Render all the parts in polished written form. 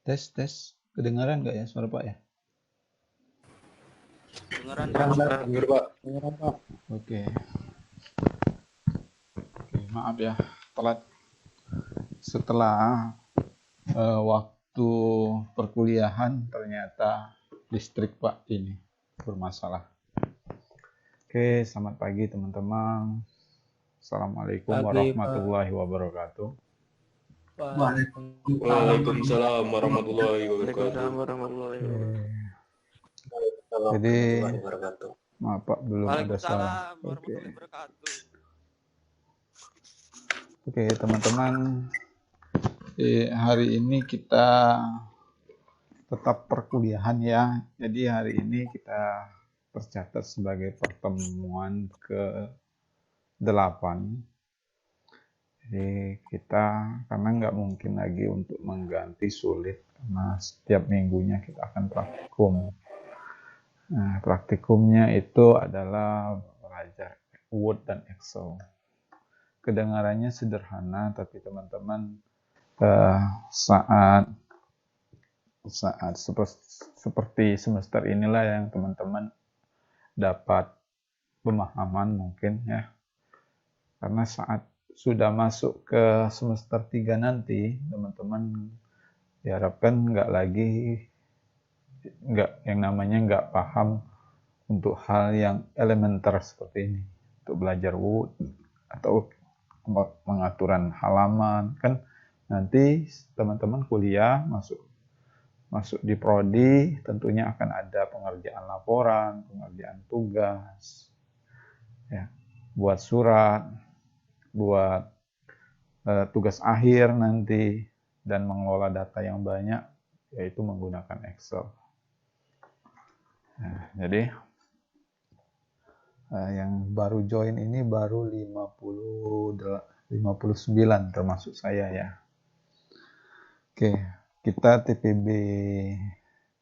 Tes, tes. Kedengaran nggak ya suara Pak ya? Dengeran Dengar Pak. Oke. Oke, maaf ya, telat. Setelah waktu perkuliahan ternyata listrik Pak ini bermasalah. Oke, selamat pagi teman-teman. Assalamualaikum warahmatullahi wabarakatuh. Waalaikumsalam warahmatullahi wabarakatuh. Jadi, maaf Pak, belum ada suara. Waalaikumsalam warahmatullahi wabarakatuh. Oke, teman-teman, hari ini kita tetap perkuliahan ya. Jadi hari ini kita tercatat sebagai pertemuan ke-8. Jadi kita karena nggak mungkin lagi untuk mengganti sulit karena setiap minggunya kita akan praktikum. Nah, praktikumnya itu adalah belajar Word dan Excel. Kedengarannya sederhana, tapi teman-teman saat seperti semester inilah yang teman-teman dapat pemahaman mungkin ya. Karena saat sudah masuk ke semester 3 nanti, teman-teman diharapkan yang namanya nggak paham untuk hal yang elementer seperti ini. Untuk belajar Word atau pengaturan halaman, kan nanti teman-teman kuliah masuk di prodi, tentunya akan ada pengerjaan laporan, pengerjaan tugas, ya, buat surat, buat tugas akhir nanti, dan mengelola data yang banyak, yaitu menggunakan Excel. Nah, jadi yang baru join ini baru 59 termasuk saya ya. Oke, kita TPB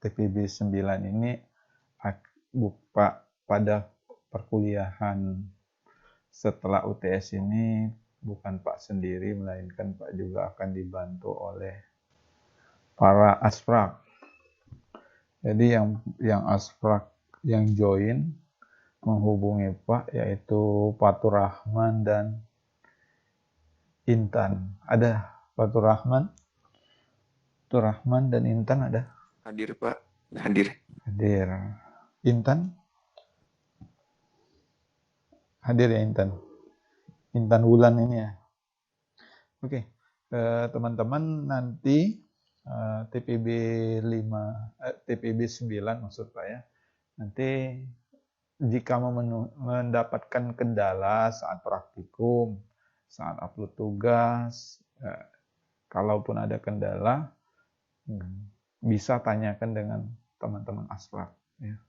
9 ini pada perkuliahan setelah UTS ini bukan Pak sendiri, melainkan Pak juga akan dibantu oleh para asprak. Jadi yang asprak yang join menghubungi Pak yaitu Fatur Rahman dan Intan. Ada Fatur Rahman dan Intan ada? Hadir Pak, hadir. Intan? Hadir ya Intan? Intan Wulan ini ya. Oke, teman-teman nanti TPB 9 maksud Pak ya. Nanti jika mendapatkan kendala saat praktikum, saat upload tugas, kalaupun ada kendala, bisa tanyakan dengan teman-teman asprak. Ya.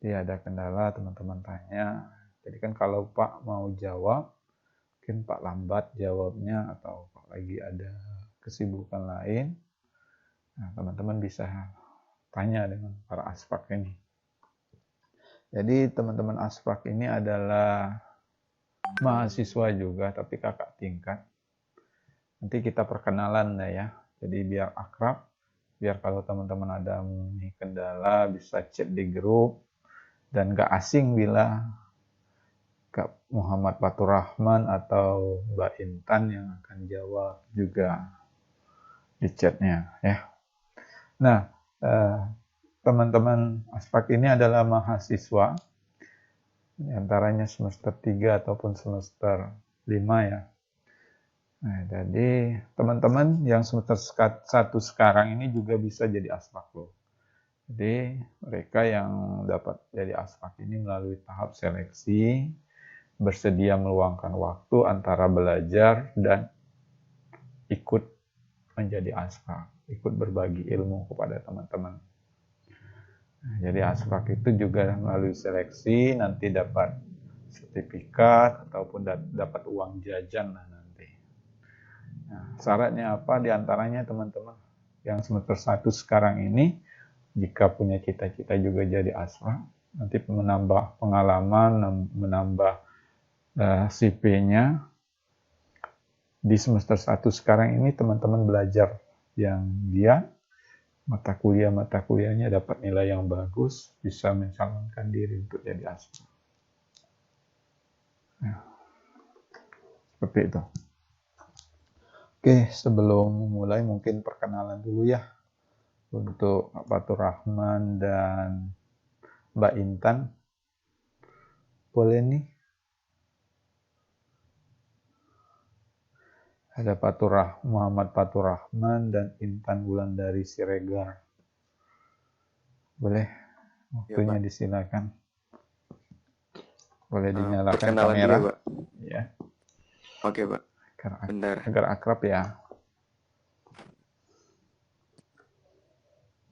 Jadi ada kendala, teman-teman tanya. Jadi kan kalau Pak mau jawab, mungkin Pak lambat jawabnya atau Pak lagi ada kesibukan lain, nah, teman-teman bisa tanya dengan para asprak ini. Jadi teman-teman asprak ini adalah mahasiswa juga, tapi kakak tingkat. Nanti kita perkenalan ya. Jadi biar akrab, biar kalau teman-teman ada kendala bisa chat di grup, dan gak asing bila Kak Muhammad Fatur Rahman atau Mbak Intan yang akan jawab juga di chatnya ya. Nah, teman-teman asprak ini adalah mahasiswa, antaranya semester 3 ataupun semester 5 ya. Nah, jadi teman-teman yang semester 1 sekarang ini juga bisa jadi asprak loh. Jadi mereka yang dapat jadi asprak ini melalui tahap seleksi, bersedia meluangkan waktu antara belajar dan ikut menjadi asprak, ikut berbagi ilmu kepada teman-teman. Nah, jadi asprak itu juga melalui seleksi nanti dapat sertifikat ataupun dapat uang jajan lah nanti. Nah, syaratnya apa? Di antaranya teman-teman yang semester 1 sekarang ini, jika punya cita-cita juga jadi asprak, nanti menambah pengalaman, menambah CV-nya. Di semester 1 sekarang ini teman-teman belajar yang giat, mata kuliahnya dapat nilai yang bagus, bisa mencalonkan diri untuk jadi aspek. Ya, seperti itu. Oke, sebelum mulai mungkin perkenalan dulu ya untuk Pak Faturrahman dan Mbak Intan. Boleh nih? Ada Muhammad Faturrahman dan Intan Wulandari Siregar. Boleh? Waktunya disilakan. Boleh dinyalakan perkenalan kamera? dulu ya, Pak. Ya. Oke, Pak. Bentar. Agar akrab ya.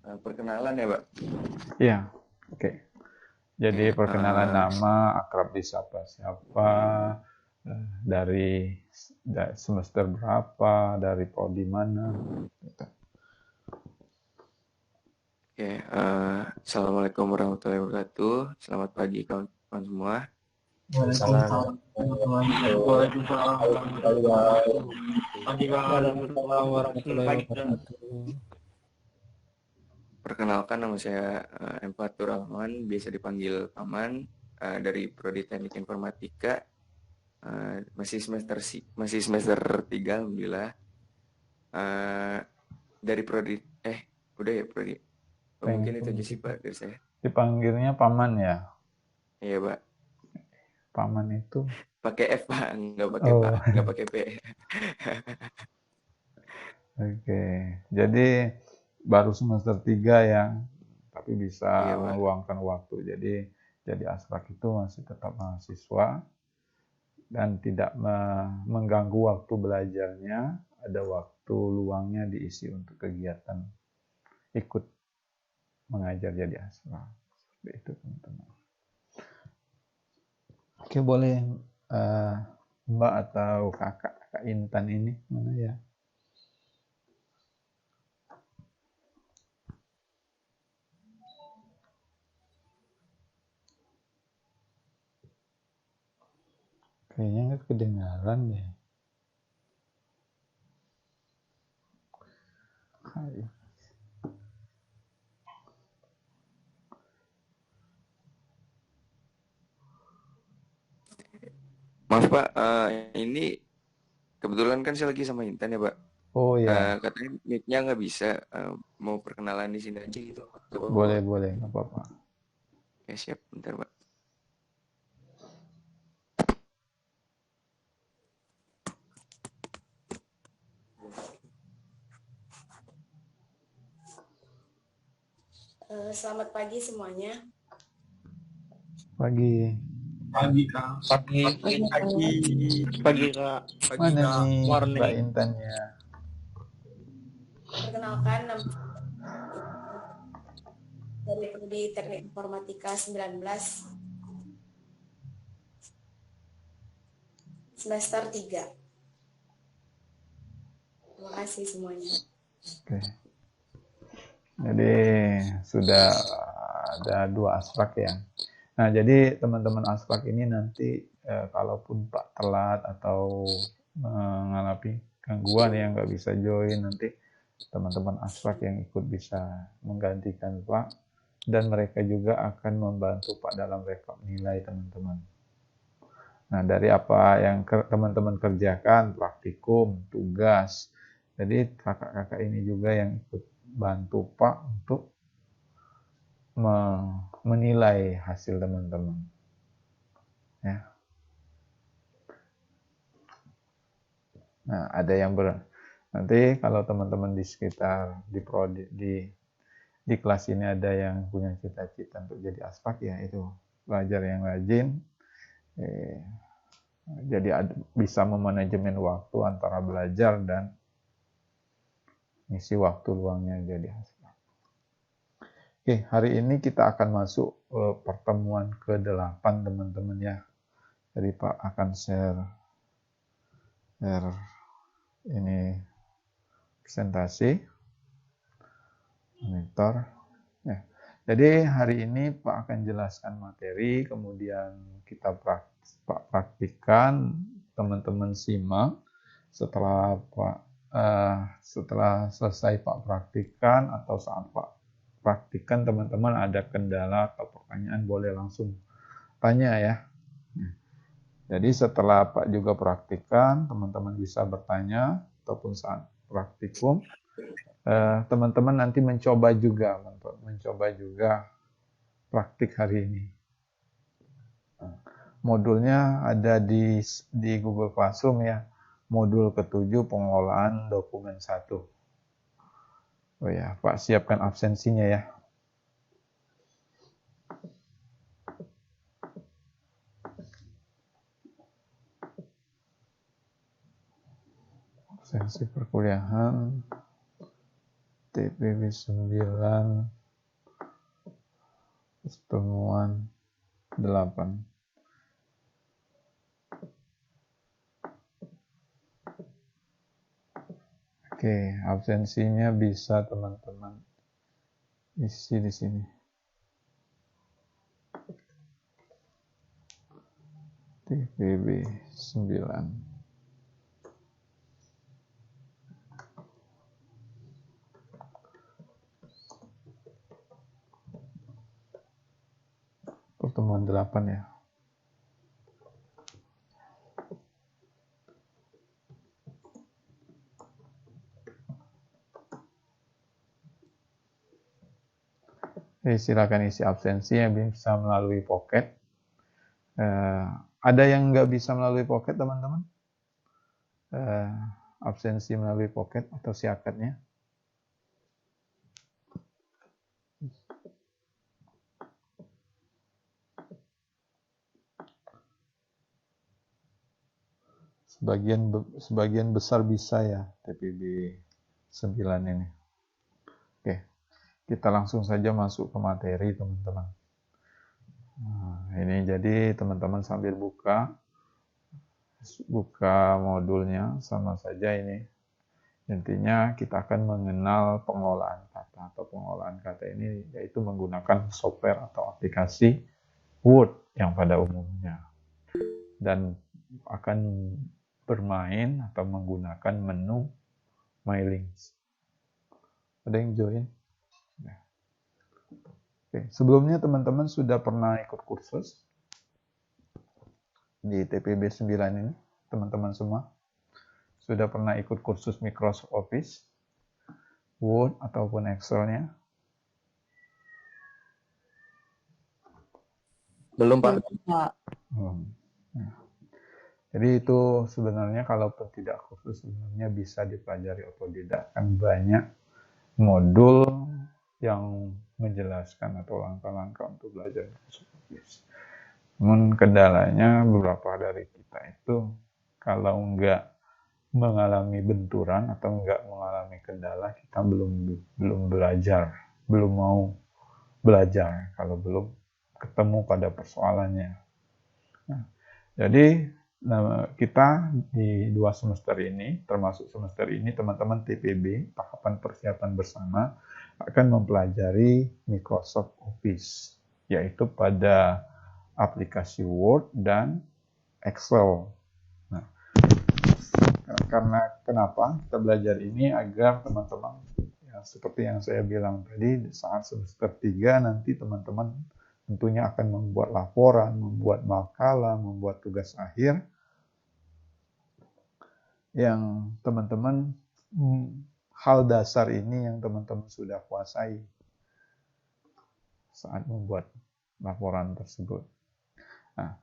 Perkenalan ya, Pak. Iya. Oke. Jadi Oke, perkenalan nama, akrab disapa siapa, dari semester berapa, dari prodi mana. Gitu. Oke, Assalamualaikum warahmatullahi wabarakatuh. Selamat pagi kawan-kawan semua. Waalaikumsalam warahmatullahi wabarakatuh. Perkenalkan, nama saya M. Faturrahman, biasa dipanggil Paman, dari Prodi Teknik Informatika, masih semester 3, alhamdulillah. Dari Prodi, udah ya Prodi. Mungkin itu aja sih Pak dari saya. Dipanggilnya Paman ya? Iya Pak. Paman itu? Pakai F Pak, nggak pakai Pak, nggak pakai P. Oke, jadi baru semester 3 ya, tapi bisa meluangkan waktu. Jadi aspek itu masih tetap mahasiswa dan tidak mengganggu waktu belajarnya. Ada waktu luangnya diisi untuk kegiatan ikut mengajar jadi aspek. Seperti itu teman-teman. Oke, boleh Mbak atau Kakak Intan ini mana ya? Kayaknya nggak kedengaran deh. Hai. Maaf Pak, ini kebetulan kan saya lagi sama Intan ya Pak. Oh ya. Katanya mic-nya nggak bisa, mau perkenalan di sini aja gitu. Boleh, nggak apa-apa. Ya siap, bentar Pak. Selamat pagi semuanya. Pagi. Pagi Kak. Pagi Kak. Mana nih Mbak Intannya? Perkenalkan nama dari Prodi Teknik Informatika 19 semester 3. Terima kasih semuanya. Oke. Jadi sudah ada 2 aspek ya. Nah, jadi teman-teman aspek ini nanti kalaupun Pak telat atau mengalami gangguan yang nggak bisa join, nanti teman-teman aspek yang ikut bisa menggantikan Pak, dan mereka juga akan membantu Pak dalam rekap nilai teman-teman. Nah, dari apa yang teman-teman kerjakan, praktikum, tugas, jadi kakak-kakak ini juga yang ikut bantu Pak untuk menilai hasil teman-teman. Ya. Nah, ada yang nanti kalau teman-teman di sekitar di prodi di kelas ini ada yang punya cita-cita untuk jadi aspek ya, itu belajar yang rajin. Jadi bisa memanajemen waktu antara belajar dan ngisi waktu luangnya jadi aspek. Oke, hari ini kita akan masuk pertemuan ke-8 teman-teman ya. Jadi Pak akan share ini presentasi monitor ya. Jadi hari ini Pak akan jelaskan materi, kemudian kita praktikkan, teman-teman simak. Setelah Pak setelah selesai Pak praktikan atau saat Pak praktikan teman-teman ada kendala atau pertanyaan boleh langsung tanya ya. Jadi setelah Pak juga praktikan, teman-teman bisa bertanya ataupun saat praktikum, teman-teman nanti mencoba juga praktik hari ini. Modulnya ada di Google Classroom ya. Modul ke-7 pengolahan dokumen 1. Oh ya, Pak siapkan absensinya ya. Absensi perkuliahan TPB 9 pertemuan 8. Oke, absensinya bisa teman-teman isi di sini. TPB 9. Pertemuan 8 ya. Silakan isi absensi yang bisa melalui Pocket. Ada yang nggak bisa melalui Pocket, teman-teman? Absensi melalui Pocket atau siakatnya? Sebagian besar bisa ya TPB 9 ini. Oke, kita langsung saja masuk ke materi teman-teman. Nah, ini jadi teman-teman sambil buka modulnya sama saja ini. Intinya kita akan mengenal pengolahan kata atau pengolahan kata ini yaitu menggunakan software atau aplikasi Word yang pada umumnya. Dan akan bermain atau menggunakan menu My Links. Ada yang join? Oke. Sebelumnya teman-teman sudah pernah ikut kursus di TPB 9 ini, teman-teman semua? Sudah pernah ikut kursus Microsoft Office, Word, ataupun Excel-nya? Belum, Pak. Jadi itu sebenarnya kalaupun tidak khusus sebenarnya bisa dipelajari otodidak, kan banyak modul yang menjelaskan atau langkah-langkah untuk belajar Microsoft Office. Namun kendalanya beberapa dari kita itu kalau enggak mengalami benturan atau enggak mengalami kendala, kita belum belajar, belum mau belajar kalau belum ketemu pada persoalannya. Nah, jadi kita di 2 semester ini, termasuk semester ini, teman-teman TPB, tahapan persiapan bersama, akan mempelajari Microsoft Office, yaitu pada aplikasi Word dan Excel. Nah, karena kenapa kita belajar ini agar teman-teman, ya, seperti yang saya bilang tadi, saat semester 3 nanti teman-teman tentunya akan membuat laporan, membuat makalah, membuat tugas akhir yang teman-teman hal dasar ini yang teman-teman sudah kuasai saat membuat laporan tersebut. Nah,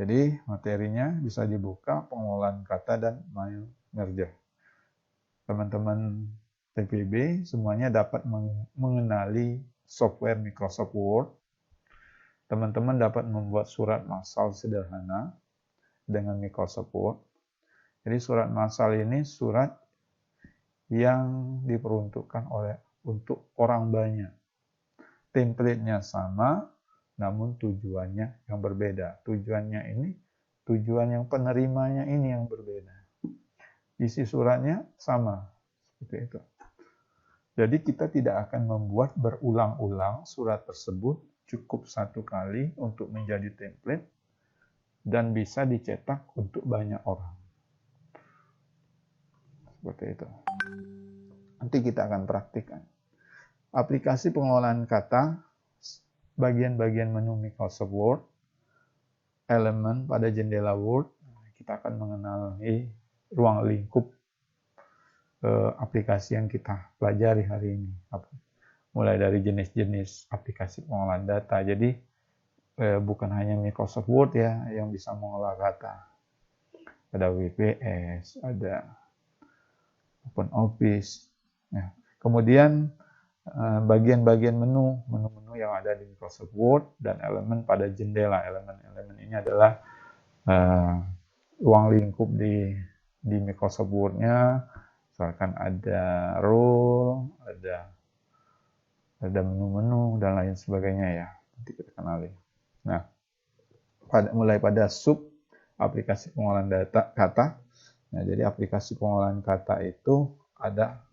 jadi materinya bisa dibuka pengolahan kata dan merger. Teman-teman TPB semuanya dapat mengenali software Microsoft Word. Teman-teman dapat membuat surat massal sederhana dengan Microsoft Word. Jadi surat massal ini surat yang diperuntukkan untuk orang banyak. Template-nya sama, namun tujuannya yang berbeda. Tujuan yang penerimanya ini yang berbeda. Isi suratnya sama, seperti itu. Jadi kita tidak akan membuat berulang-ulang surat tersebut, cukup satu kali untuk menjadi template dan bisa dicetak untuk banyak orang. Seperti itu. Nanti kita akan praktikkan. Aplikasi pengelolaan kata, bagian-bagian menu Microsoft Word, elemen pada jendela Word, kita akan mengenali ruang lingkup aplikasi yang kita pelajari hari ini. Mulai dari jenis-jenis aplikasi pengolahan data. Jadi bukan hanya Microsoft Word ya yang bisa mengolah kata. Ada WPS, ada OpenOffice. Ya. Kemudian bagian-bagian menu yang ada di Microsoft Word dan elemen pada jendela. Elemen-elemen ini adalah ruang lingkup di Microsoft Word-nya. Misalkan ada role, ada menu-menu dan lain sebagainya ya. Nanti kita kenali. Nah, mulai pada sub aplikasi pengolahan data kata. Nah, jadi aplikasi pengolahan kata itu ada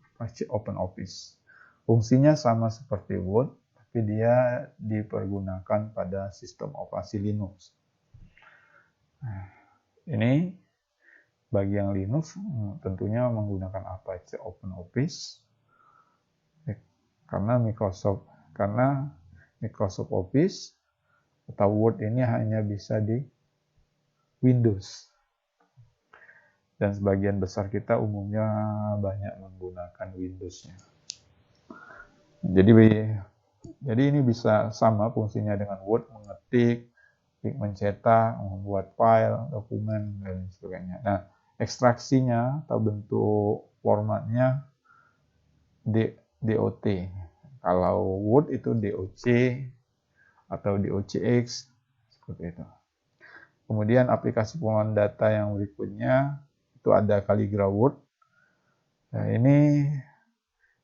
OpenOffice. Fungsinya sama seperti Word, tapi dia dipergunakan pada sistem operasi Linux. Nah, ini bagi yang Linux tentunya menggunakan Apache OpenOffice karena Microsoft Office atau Word ini hanya bisa di Windows. Dan sebagian besar kita umumnya banyak menggunakan Windows-nya. Jadi ini bisa sama fungsinya dengan Word, mengetik, mencetak, membuat file, dokumen, dan sebagainya. Nah, ekstraksinya atau bentuk formatnya DOT. Kalau Word itu DOC atau DOCX, seperti itu. Kemudian aplikasi pengolahan data yang berikutnya itu ada Calligra Word. Nah, ini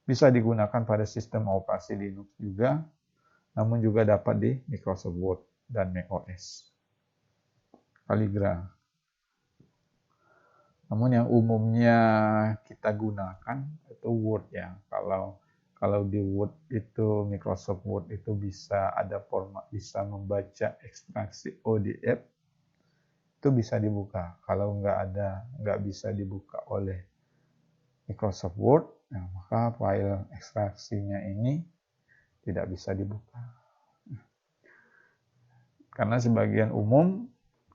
bisa digunakan pada sistem operasi Linux juga, namun juga dapat di Microsoft Word dan macOS. Calligra. Namun yang umumnya kita gunakan itu Word ya. Kalau di Word itu Microsoft Word itu bisa ada format, bisa membaca ekstraksi ODF, itu bisa dibuka. Kalau nggak bisa dibuka oleh Microsoft Word, nah maka file ekstraksinya ini tidak bisa dibuka. Karena sebagian umum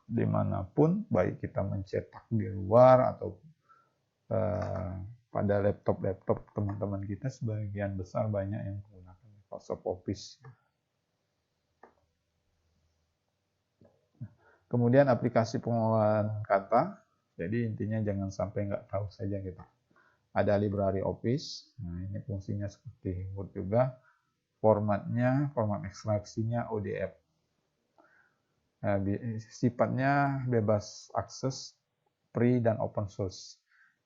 dimanapun, baik kita mencetak di luar atau pada laptop teman-teman kita, sebagian besar banyak yang menggunakan Microsoft Office. Kemudian aplikasi pengolahan kata, jadi intinya jangan sampai nggak tahu saja kita. Ada library Office, nah ini fungsinya seperti Word juga, format ekstraksinya ODF. Nah, sifatnya bebas akses, free dan open source.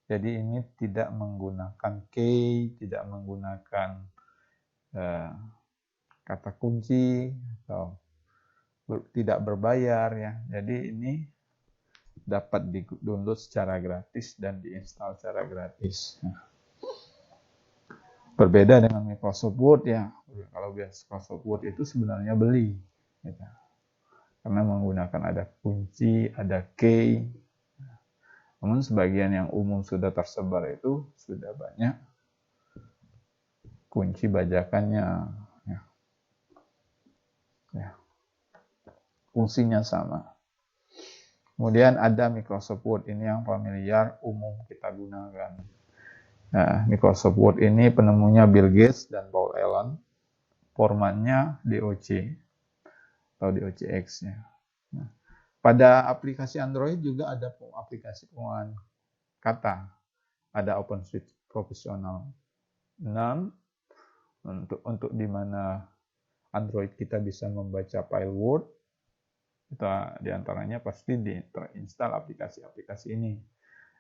Jadi ini tidak menggunakan key, tidak menggunakan kata kunci atau tidak berbayar ya. Jadi ini dapat di-download secara gratis dan diinstal secara gratis. Nah, berbeda dengan Microsoft Word ya. Kalau Microsoft Word itu sebenarnya beli, gitu. Karena menggunakan ada kunci, ada key. Namun sebagian yang umum sudah tersebar itu sudah banyak kunci bajakannya. Ya. Fungsinya sama. Kemudian ada Microsoft Word, ini yang familiar, umum kita gunakan. Nah, Microsoft Word ini penemunya Bill Gates dan Paul Allen. Formatnya DOC atau DOCX ya. Nah, pada aplikasi Android juga ada aplikasi pengolahan kata. Ada OpenSwitch Professional 6 untuk di mana Android kita bisa membaca file Word. Itu diantaranya pasti terinstall aplikasi-aplikasi ini,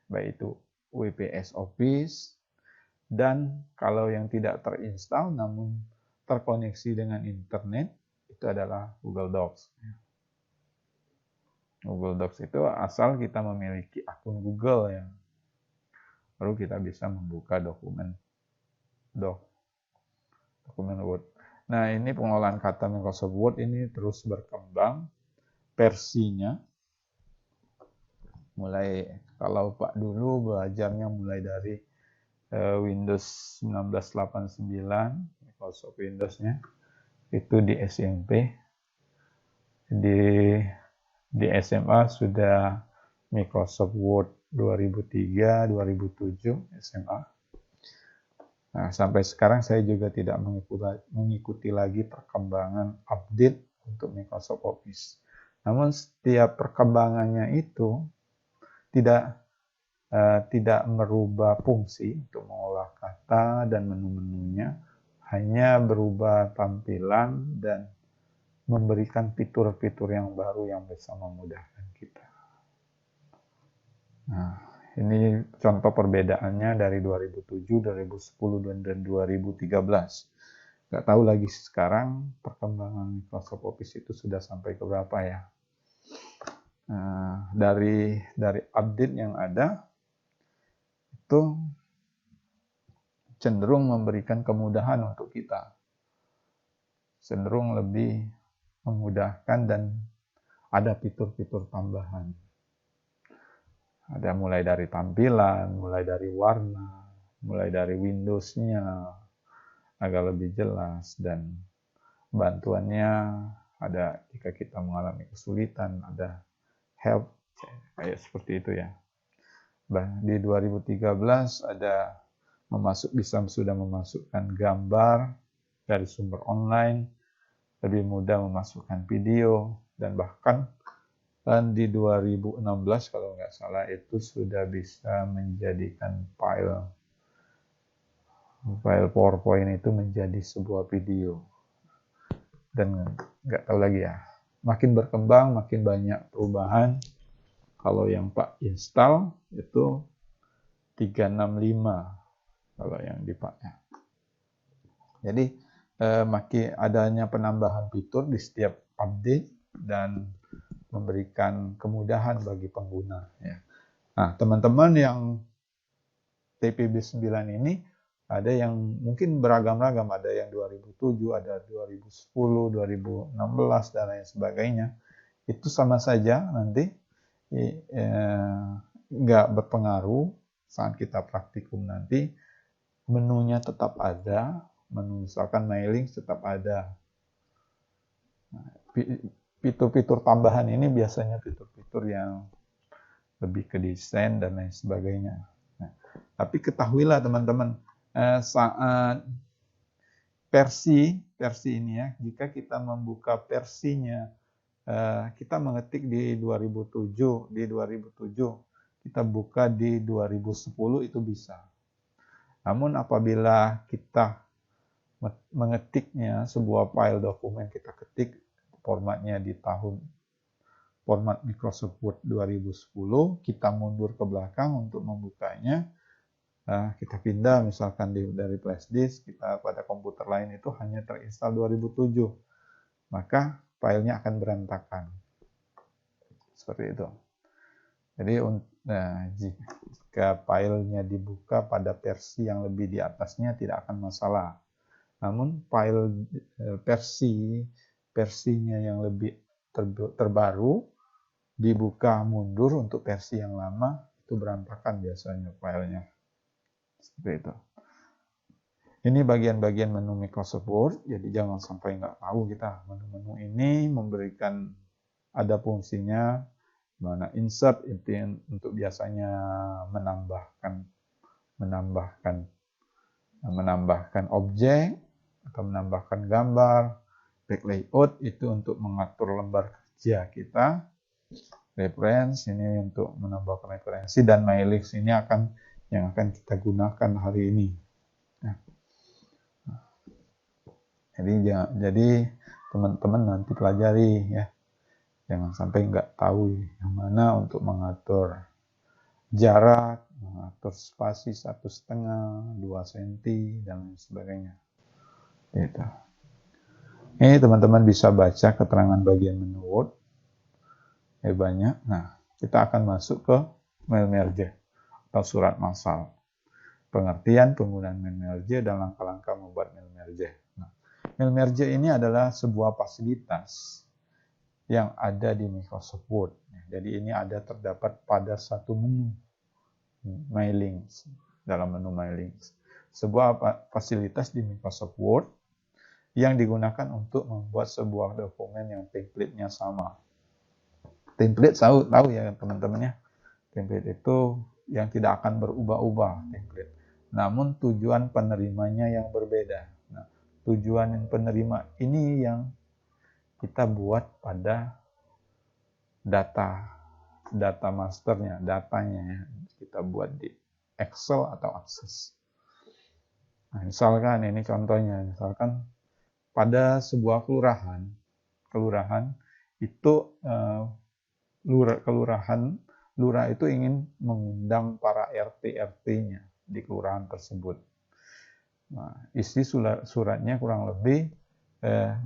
baik itu WPS Office, dan kalau yang tidak terinstall namun terkoneksi dengan internet, itu adalah Google Docs. Google Docs itu asal kita memiliki akun Google ya, baru kita bisa membuka dokumen Word. Nah, ini pengolahan kata Microsoft Word ini terus berkembang versinya. Mulai kalau Pak dulu belajarnya mulai dari Windows 1989, Microsoft Windows-nya, itu di SMP. Di SMA sudah Microsoft Word 2003, 2007 SMA. Nah, sampai sekarang saya juga tidak mengikuti lagi perkembangan update untuk Microsoft Office. Namun setiap perkembangannya itu tidak merubah fungsi untuk mengolah kata dan menu-menunya, hanya berubah tampilan dan memberikan fitur-fitur yang baru yang bisa memudahkan kita. Nah, ini contoh perbedaannya dari 2007, 2010, dan 2013. Nggak tahu lagi sekarang perkembangan Microsoft Office itu sudah sampai ke berapa ya. Nah, dari update yang ada, itu cenderung memberikan kemudahan untuk kita. Cenderung lebih memudahkan dan ada fitur-fitur tambahan. Ada mulai dari tampilan, mulai dari warna, mulai dari Windows-nya agak lebih jelas, dan bantuannya ada jika kita mengalami kesulitan, ada help kayak seperti itu ya. Di 2013 ada sudah memasukkan gambar dari sumber online, lebih mudah memasukkan video, dan bahkan di 2016 kalau nggak salah itu sudah bisa menjadikan file PowerPoint itu menjadi sebuah video. Dan nggak tahu lagi ya, makin berkembang makin banyak perubahan. Kalau yang Pak install itu 365 kalau yang di Pak ya. Jadi makin adanya penambahan fitur di setiap update dan memberikan kemudahan bagi pengguna ya. Nah, teman-teman yang TPB 9 ini ada yang mungkin beragam-ragam, ada yang 2007, ada 2010, 2016 dan lain sebagainya. Itu sama saja nanti nggak berpengaruh saat kita praktikum nanti. Menunya tetap ada, menu misalkan mailing tetap ada. Fitur-fitur tambahan ini biasanya fitur-fitur yang lebih ke desain dan lain sebagainya. Nah, tapi ketahuilah teman-teman, saat versi ini ya, jika kita membuka versinya, kita mengetik di 2007, kita buka di 2010 itu bisa. Namun apabila kita mengetiknya sebuah file dokumen, kita ketik formatnya di format Microsoft Word 2010, kita mundur ke belakang untuk membukanya, kita pindah misalkan dari flash disk kita pada komputer lain, itu hanya terinstall 2007, maka filenya akan berantakan seperti itu. Jadi jika filenya dibuka pada versi yang lebih di atasnya tidak akan masalah. Namun file versinya yang lebih terbaru dibuka mundur untuk versi yang lama, itu berantakan biasanya filenya. Seperti itu. Ini bagian-bagian menu Microsoft Word, jadi jangan sampai nggak tahu kita. Menu-menu ini memberikan, ada fungsinya, mana insert itu untuk biasanya menambahkan objek atau menambahkan gambar. Back layout itu untuk mengatur lembar kerja kita. Reference ini untuk menambahkan referensi, dan my list ini yang akan kita gunakan hari ini. Nah, jadi teman-teman nanti pelajari ya. Jangan sampai nggak tahu yang mana untuk mengatur jarak, mengatur spasi 1,5, 2 cm, dan lain sebagainya. Gitu. Ini teman-teman bisa baca keterangan bagian menu Word. Banyak. Nah, kita akan masuk ke mail merge atau surat massal. Pengertian penggunaan mail merge dan langkah-langkah membuat mail merge. Nah, mail merge ini adalah sebuah fasilitas yang ada di Microsoft Word. Jadi ini terdapat pada satu menu mailing. dalam menu My Links. Sebuah fasilitas di Microsoft Word yang digunakan untuk membuat sebuah dokumen yang template-nya sama. Template tahu ya teman-temannya. Template itu yang tidak akan berubah-ubah template. Namun tujuan penerimanya yang berbeda. Nah, tujuan yang penerima ini yang kita buat pada data masternya, datanya ya. Kita buat di Excel atau Access. Nah, misalkan ini contohnya, misalkan pada sebuah kelurahan itu lurah itu ingin mengundang para RT-RT-nya di kelurahan tersebut. Nah, isi suratnya kurang lebih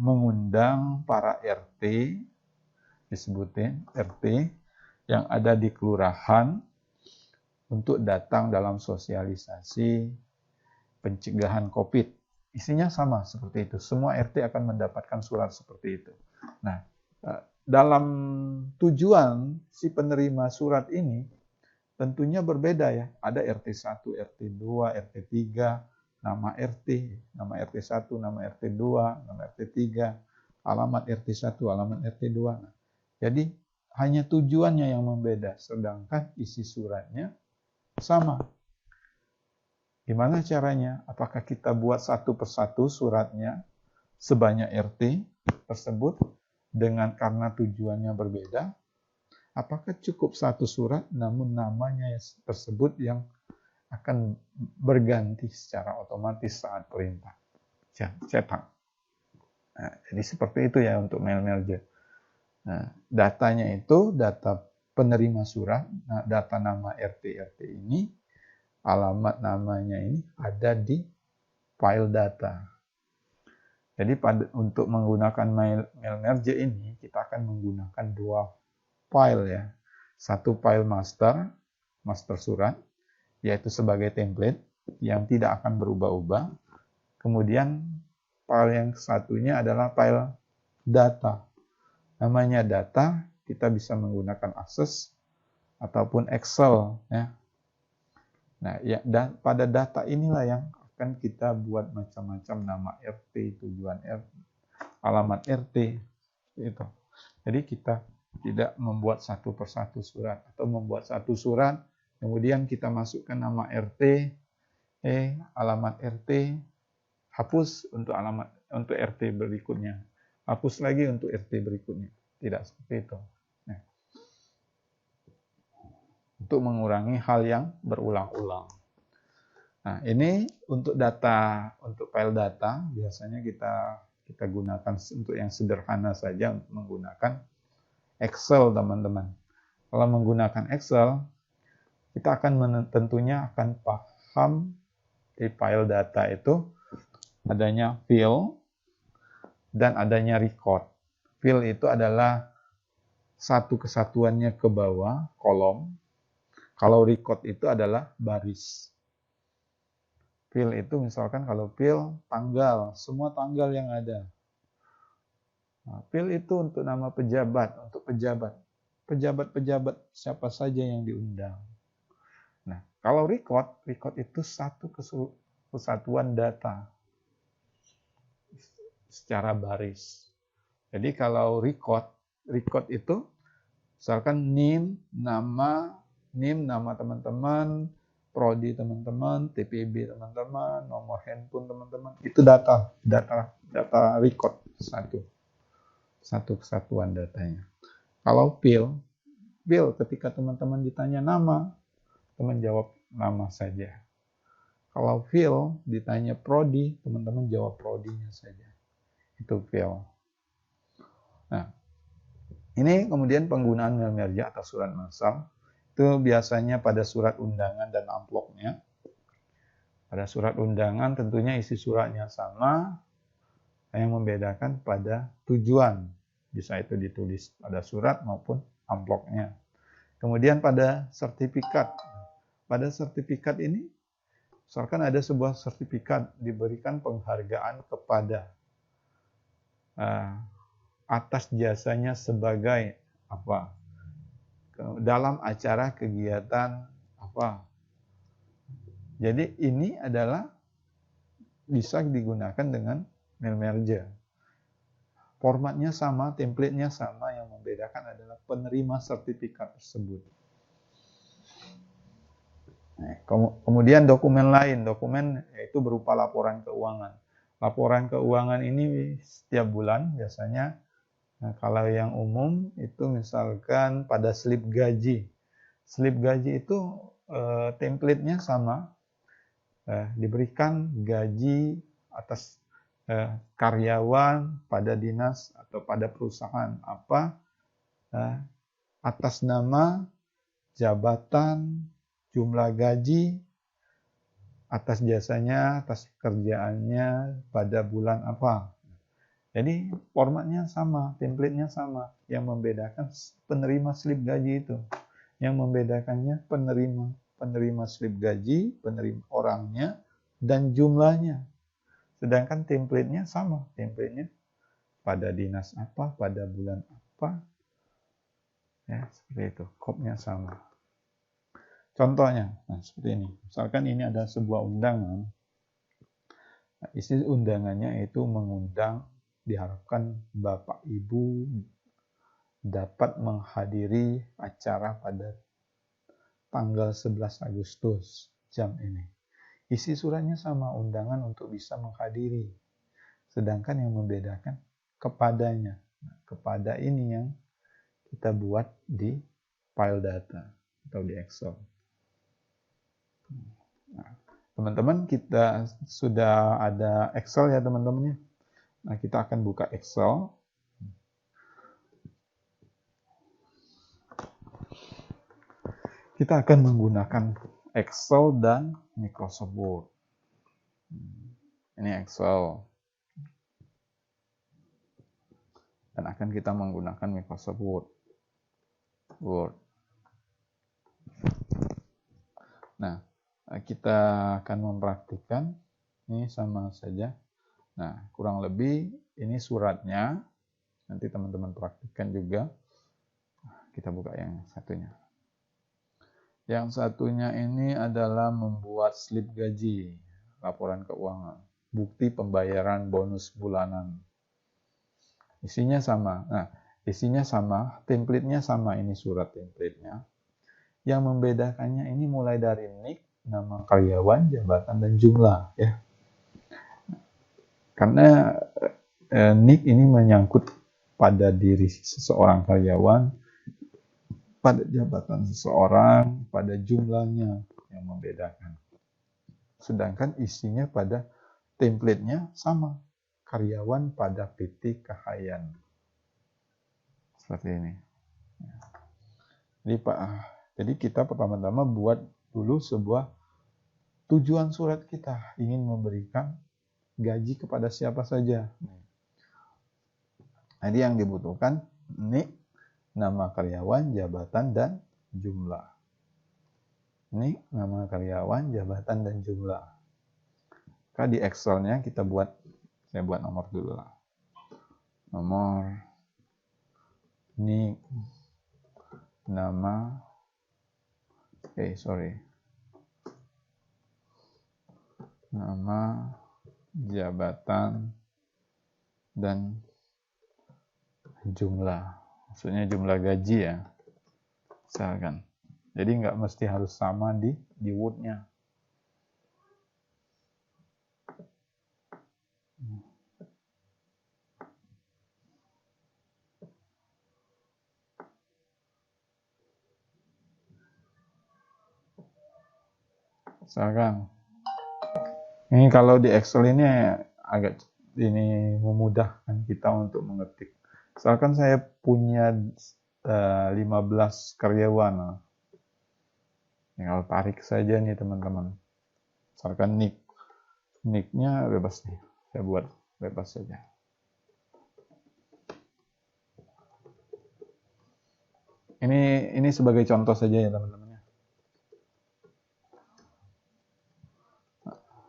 mengundang para RT, disebutin RT yang ada di kelurahan untuk datang dalam sosialisasi pencegahan COVID. Isinya sama seperti itu. Semua RT akan mendapatkan surat seperti itu. Nah, dalam tujuan si penerima surat ini tentunya berbeda ya. Ada RT 1, RT 2, RT 3, nama RT 1, nama RT 2, nama RT 3, alamat RT 1, alamat RT 2. Nah, jadi hanya tujuannya yang membeda, sedangkan isi suratnya sama. Gimana caranya? Apakah kita buat satu persatu suratnya sebanyak RT tersebut karena tujuannya berbeda? Apakah cukup satu surat namun namanya tersebut yang akan berganti secara otomatis saat perintah cetak? Nah, jadi seperti itu ya untuk mail merge. Nah, datanya itu data penerima surat, nah, data nama RT ini, alamat namanya ini ada di file data. Jadi untuk menggunakan mail merge ini kita akan menggunakan dua file ya. Satu file master surat, yaitu sebagai template yang tidak akan berubah-ubah. Kemudian file yang satunya adalah file data. Namanya data, kita bisa menggunakan Access ataupun Excel ya. Nah, ya, dan pada data inilah yang akan kita buat macam-macam nama RT, tujuan RT, alamat RT itu. Jadi kita tidak membuat satu persatu surat atau membuat satu surat kemudian kita masukkan nama RT, alamat RT, hapus untuk RT berikutnya, hapus lagi untuk RT berikutnya. Tidak seperti itu. Nah, untuk mengurangi hal yang berulang-ulang. Nah, ini untuk data, untuk file data biasanya kita gunakan untuk yang sederhana saja untuk menggunakan Excel, teman-teman. Kalau menggunakan Excel, kita akan tentunya akan paham di file data itu adanya field dan adanya record. Field itu adalah satu kesatuannya ke bawah, kolom. Kalau record itu adalah baris. Field itu misalkan kalau field tanggal, semua tanggal yang ada. Nah, field itu untuk nama pejabat, untuk pejabat. Pejabat-pejabat siapa saja yang diundang. Nah, kalau record itu satu kesatuan data secara baris. Jadi kalau record itu misalkan NIM nama teman-teman, prodi teman-teman, TPB teman-teman, nomor handphone teman-teman, itu data record satu kesatuan datanya. Kalau field ketika teman-teman ditanya nama, teman jawab nama saja. Kalau field ditanya prodi, teman-teman jawab prodinya saja. Itu field. Nah, ini kemudian penggunaan mail merge atau surat massal itu biasanya pada surat undangan dan amplopnya. Pada surat undangan tentunya isi suratnya sama, yang membedakan pada tujuan. Bisa itu ditulis pada surat maupun amplopnya. Kemudian pada sertifikat. Pada sertifikat ini, misalkan ada sebuah sertifikat diberikan penghargaan kepada atas jasanya sebagai apa? Dalam acara kegiatan apa? Jadi ini adalah bisa digunakan dengan mail merge. Formatnya sama, template-nya sama, yang membedakan adalah penerima sertifikat tersebut. Nah, kemudian dokumen lain, dokumen yaitu berupa laporan keuangan. Laporan keuangan ini setiap bulan biasanya. Nah, kalau yang umum itu misalkan pada slip gaji. Slip gaji itu template-nya sama, diberikan gaji atas karyawan pada dinas atau pada perusahaan apa, atas nama, jabatan, jumlah gaji, atas jasanya, atas kerjaannya pada bulan apa. Jadi formatnya sama, template-nya sama. Yang membedakan penerima slip gaji itu. Yang membedakannya penerima slip gaji, penerima orangnya, dan jumlahnya. Sedangkan template-nya sama. Template-nya pada dinas apa, pada bulan apa. Ya, seperti itu. Kopnya sama. Contohnya, nah seperti ini. Misalkan ini ada sebuah undangan. Nah, isi undangannya itu mengundang, diharapkan Bapak Ibu dapat menghadiri acara pada tanggal 11 Agustus jam ini. Isi suratnya sama, undangan untuk bisa menghadiri. Sedangkan yang membedakan kepadanya. Nah, kepada ini yang kita buat di file data atau di Excel. Nah, teman-teman, kita sudah ada Excel ya teman-teman ya. Nah, kita akan buka Excel. Kita akan menggunakan Excel dan Microsoft Word. Ini Excel. Dan akan kita menggunakan Microsoft Word. Nah, kita akan mempraktikkan. Ini sama saja. Nah, kurang lebih ini suratnya. Nanti teman-teman praktikkan juga. Kita buka yang satunya. Yang satunya ini adalah membuat slip gaji, laporan keuangan, bukti pembayaran bonus bulanan. Isinya sama. Nah, isinya sama, template-nya sama, ini surat template-nya. Yang membedakannya ini mulai dari NIK, nama karyawan, jabatan, dan jumlah. Ya. Karena NIK ini menyangkut pada diri seseorang karyawan, pada jabatan seseorang, pada jumlahnya yang membedakan. Sedangkan isinya pada template-nya sama. Karyawan pada PT Kahayan. Seperti ini. Jadi kita pertama-tama buat dulu sebuah tujuan surat kita. Ingin memberikan gaji kepada siapa saja. Jadi yang dibutuhkan NIK, nama karyawan, jabatan, dan jumlah. Ini nama karyawan, jabatan, dan jumlah. Maka di Excel-nya saya buat nomor dulu lah. Nomor, NIK, nama, nama, jabatan, dan jumlah. Maksudnya jumlah gaji ya, misalkan. Jadi nggak mesti harus sama di Word-nya. Misalkan, ini kalau di Excel ini agak memudahkan kita untuk mengetik. Misalkan saya punya 15 karyawan. Tinggal tarik saja nih teman-teman. Misalkan NIK-nya bebas nih. Saya buat bebas saja. Ini sebagai contoh saja ya teman-teman.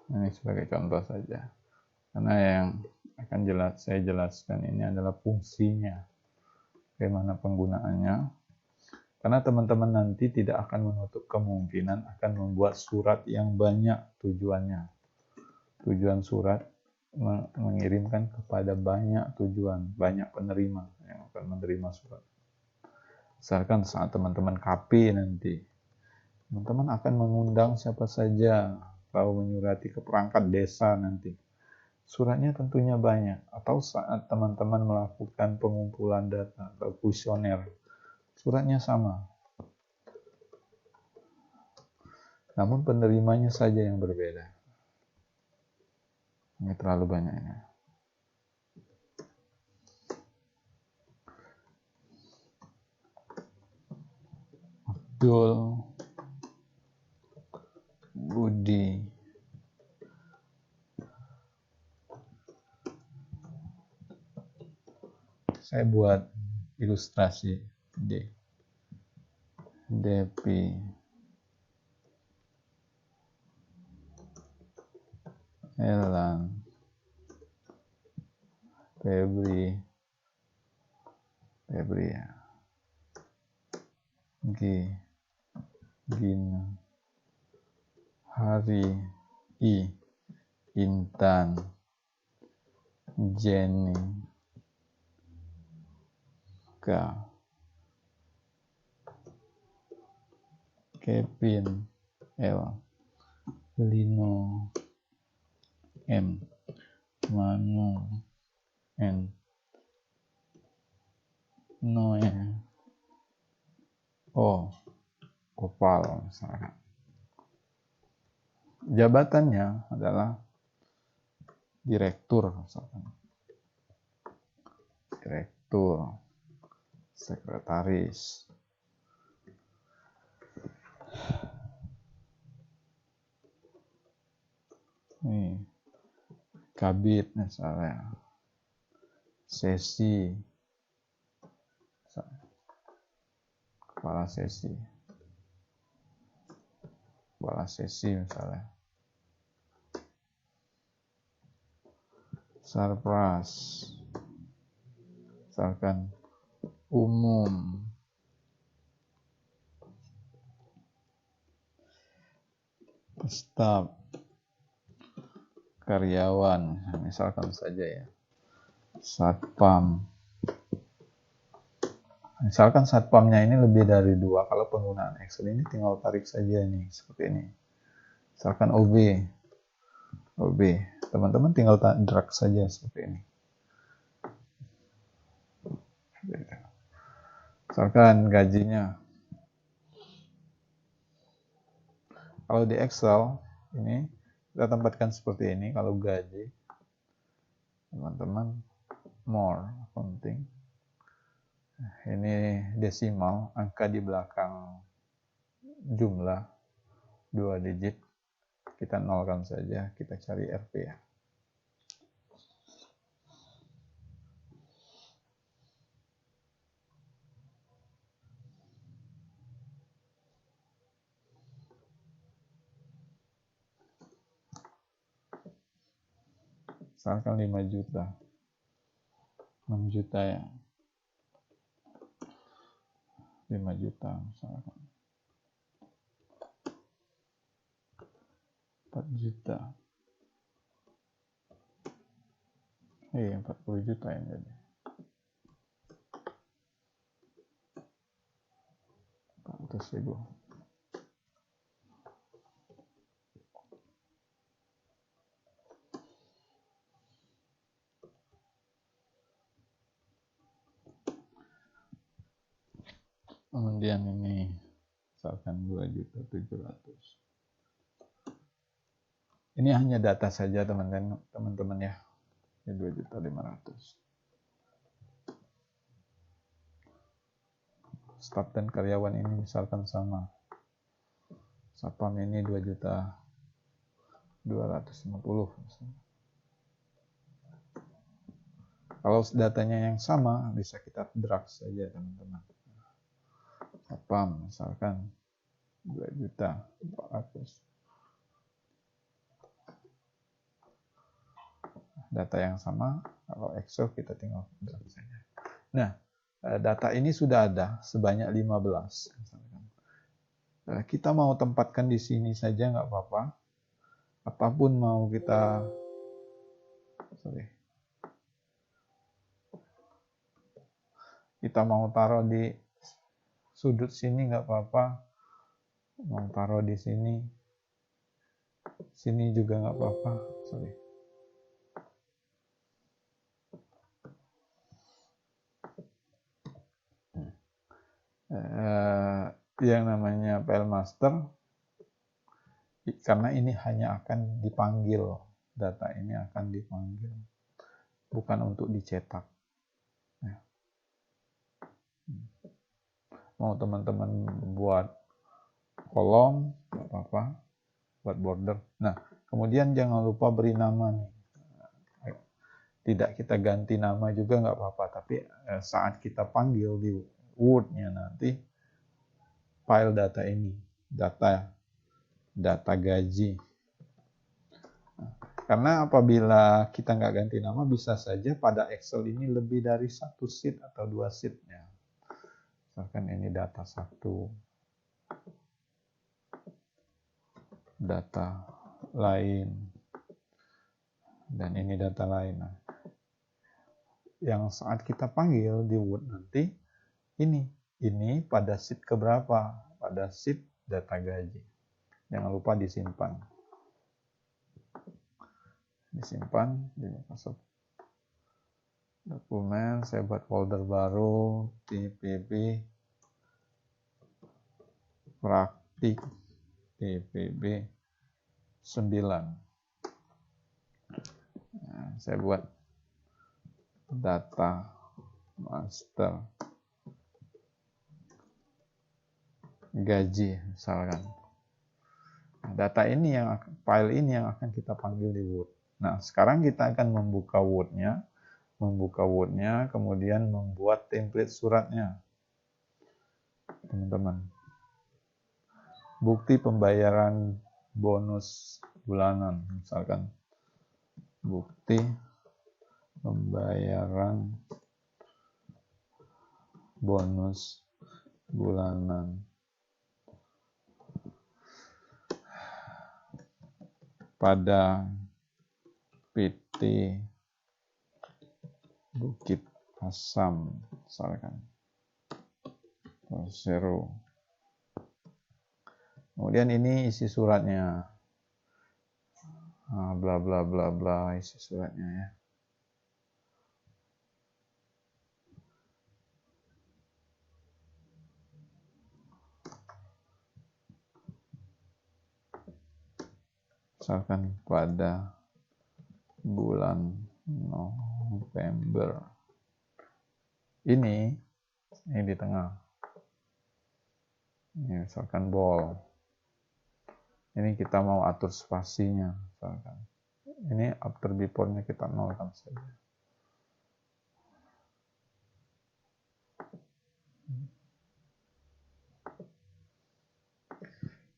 Ini sebagai contoh saja. Karena yang akan saya jelaskan ini adalah fungsinya. Bagaimana penggunaannya. Karena teman-teman nanti tidak akan menutup kemungkinan akan membuat surat yang banyak tujuannya. Tujuan surat mengirimkan kepada banyak tujuan, banyak penerima yang akan menerima surat. Misalkan saat teman-teman KP nanti, teman-teman akan mengundang siapa saja, atau menyurati ke perangkat desa nanti. Suratnya tentunya banyak. Atau saat teman-teman melakukan pengumpulan data atau kuesioner, suratnya sama. Namun penerimanya saja yang berbeda. Ini terlalu banyaknya. Abdul, Budi, saya buat ilustrasi Depi, Elan, Febri ya, Gina, Hari, Intan, Jenny, Kevin, L, Lino, M, Manu, N, Noe, O, Kopal misalkan. Jabatannya adalah direktur misalkan. Direktur, sekretaris. Nih, kabit misalnya. Sesi. Kepala sesi. Kepala sesi misalnya. Sarpras. Misalkan umum. Staf. Karyawan, misalkan saja ya. Satpam. Misalkan satpamnya ini lebih dari 2, kalau penggunaan Excel ini tinggal tarik saja nih, seperti ini. Misalkan OB, teman-teman tinggal drag saja seperti ini. Misalkan gajinya, kalau di Excel ini kita tempatkan seperti ini. Kalau gaji, teman-teman more penting. Ini desimal, angka di belakang jumlah 2 digit. Kita nolkan saja, kita cari RP ya. Misalkan 5 juta. 6 juta ya. 5 juta misalkan. 4 juta. 40 juta yang jadi. 400.000. Kemudian ini misalkan 2.700.000. Ini hanya data saja teman-teman ya. Ini 2.500.000. Staf dan karyawan ini misalkan sama. Satpam ini 2.250.000. Kalau datanya yang sama, bisa kita drag saja teman-teman. Satpam misalkan 2.400.000. Data yang sama, kalau Excel kita tinggal drag saja. Nah, data ini sudah ada sebanyak 15. Kita mau tempatkan di sini saja nggak apa-apa. Apapun mau kita, kita mau taruh di sudut sini nggak apa-apa. Mau taruh di sini, sini juga nggak apa-apa. Yang namanya file master, karena ini hanya akan dipanggil, data ini akan dipanggil, bukan untuk dicetak. Mau teman-teman buat kolom, nggak apa-apa, buat border. Nah, kemudian jangan lupa beri nama nih. Tidak kita ganti nama juga nggak apa-apa, tapi saat kita panggil di Word-nya nanti file data ini, data gaji. Karena apabila kita nggak ganti nama, bisa saja pada Excel ini lebih dari 1 sheet atau 2 sheet-nya. Misalkan ini data 1, data lain, dan ini data lain. Nah, yang saat kita panggil di Word nanti, ini pada sheet keberapa? Pada sheet data gaji. Jangan lupa disimpan. Disimpan di Microsoft Dokumen. Saya buat folder baru, TPB praktik TPB 9. Nah, saya buat data master gaji misalkan. Nah, data ini file ini yang akan kita panggil di Word. Nah, sekarang kita akan membuka Word-nya, kemudian membuat template suratnya. Teman-teman. Bukti pembayaran bonus bulanan, misalkan. Bukti pembayaran bonus bulanan pada PT Bukit Asam, misalkan. Zero. Kemudian ini isi suratnya. Bla bla bla bla, isi suratnya ya. Misalkan pada bulan November. Ini di tengah. Ini misalkan ball. Ini kita mau atur spasinya, misalkan. Ini after before-nya kita nolkan saja.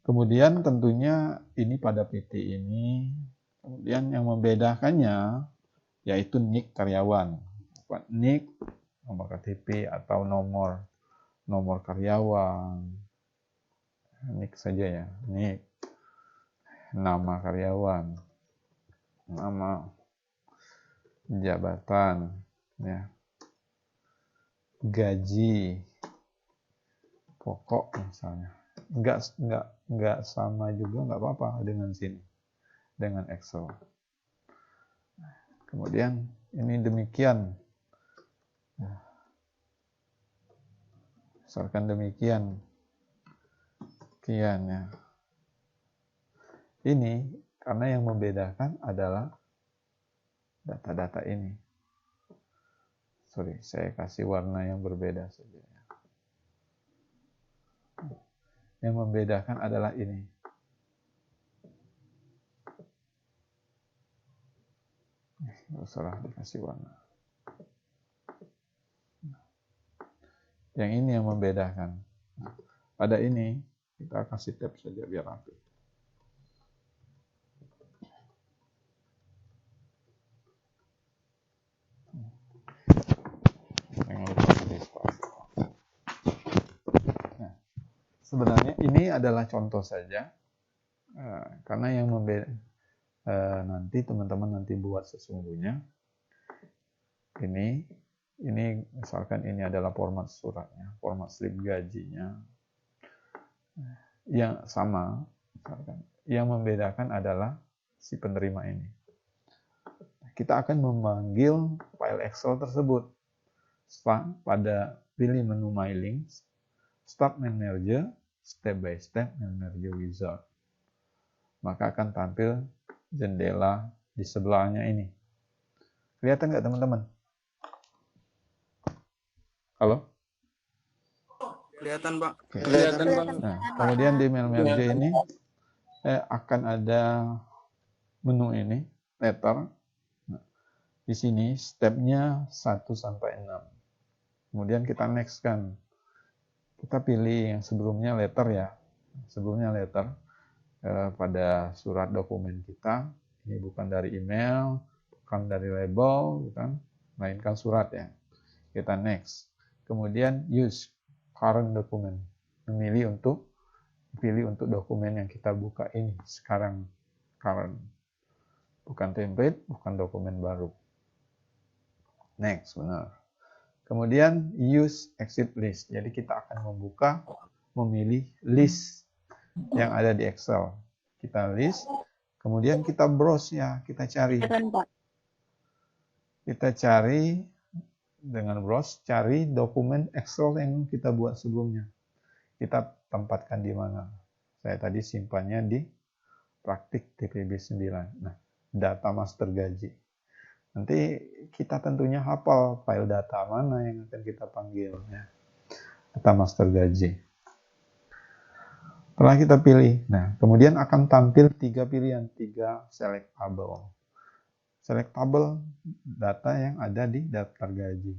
Kemudian tentunya ini pada PT ini, kemudian yang membedakannya yaitu NIK karyawan. NIK, nomor KTP atau nomor karyawan. NIK saja ya, NIK. Nama karyawan, nama jabatan, ya. Gaji pokok misalnya. Enggak sama juga, enggak apa-apa dengan sini, dengan Excel. Kemudian ini demikian. Misalkan demikian. Sekian ya. Ini karena yang membedakan adalah data-data ini. Sorry, saya kasih warna yang berbeda saja. Yang membedakan adalah ini. Nggak usah dikasih warna. Yang ini yang membedakan. Pada ini kita kasih tab saja biar rapi. Jangan lupa di sebenarnya ini adalah contoh saja, karena yang nanti teman-teman nanti buat sesungguhnya ini misalkan ini adalah format suratnya, format slip gajinya yang sama, misalkan. Yang membedakan adalah si penerima ini. Kita akan memanggil file Excel tersebut pada pilih menu My Links, Start Manager, Step by Step Manager Wizard. Maka akan tampil jendela di sebelahnya ini. Kelihatan nggak teman-teman? Halo? Kelihatan, Pak. Kelihatan, Bang. Nah, kemudian di Mail Merge ini akan ada menu ini, letter. Nah, di sini stepnya 1 sampai 6. Kemudian kita next kan. Kita pilih yang sebelumnya letter ya. Sebelumnya letter pada surat dokumen kita. Ini bukan dari email, bukan dari label, bukan, melainkan surat ya. Kita next. Kemudian use current document. Pilih untuk dokumen yang kita buka ini sekarang, current. Bukan template, bukan dokumen baru. Next, benar. Kemudian use exit list. Jadi kita akan memilih list yang ada di Excel. Kita list, kemudian kita browse ya, kita cari. Kita cari dengan browse, cari dokumen Excel yang kita buat sebelumnya. Kita tempatkan di mana? Saya tadi simpannya di praktik TPB 9. Nah, data master gaji. Nanti kita tentunya hafal file data mana yang akan kita panggil ya. Data master gaji. Setelah kita pilih, nah kemudian akan tampil 3 pilihan, 3 selectable. Selectable data yang ada di daftar gaji.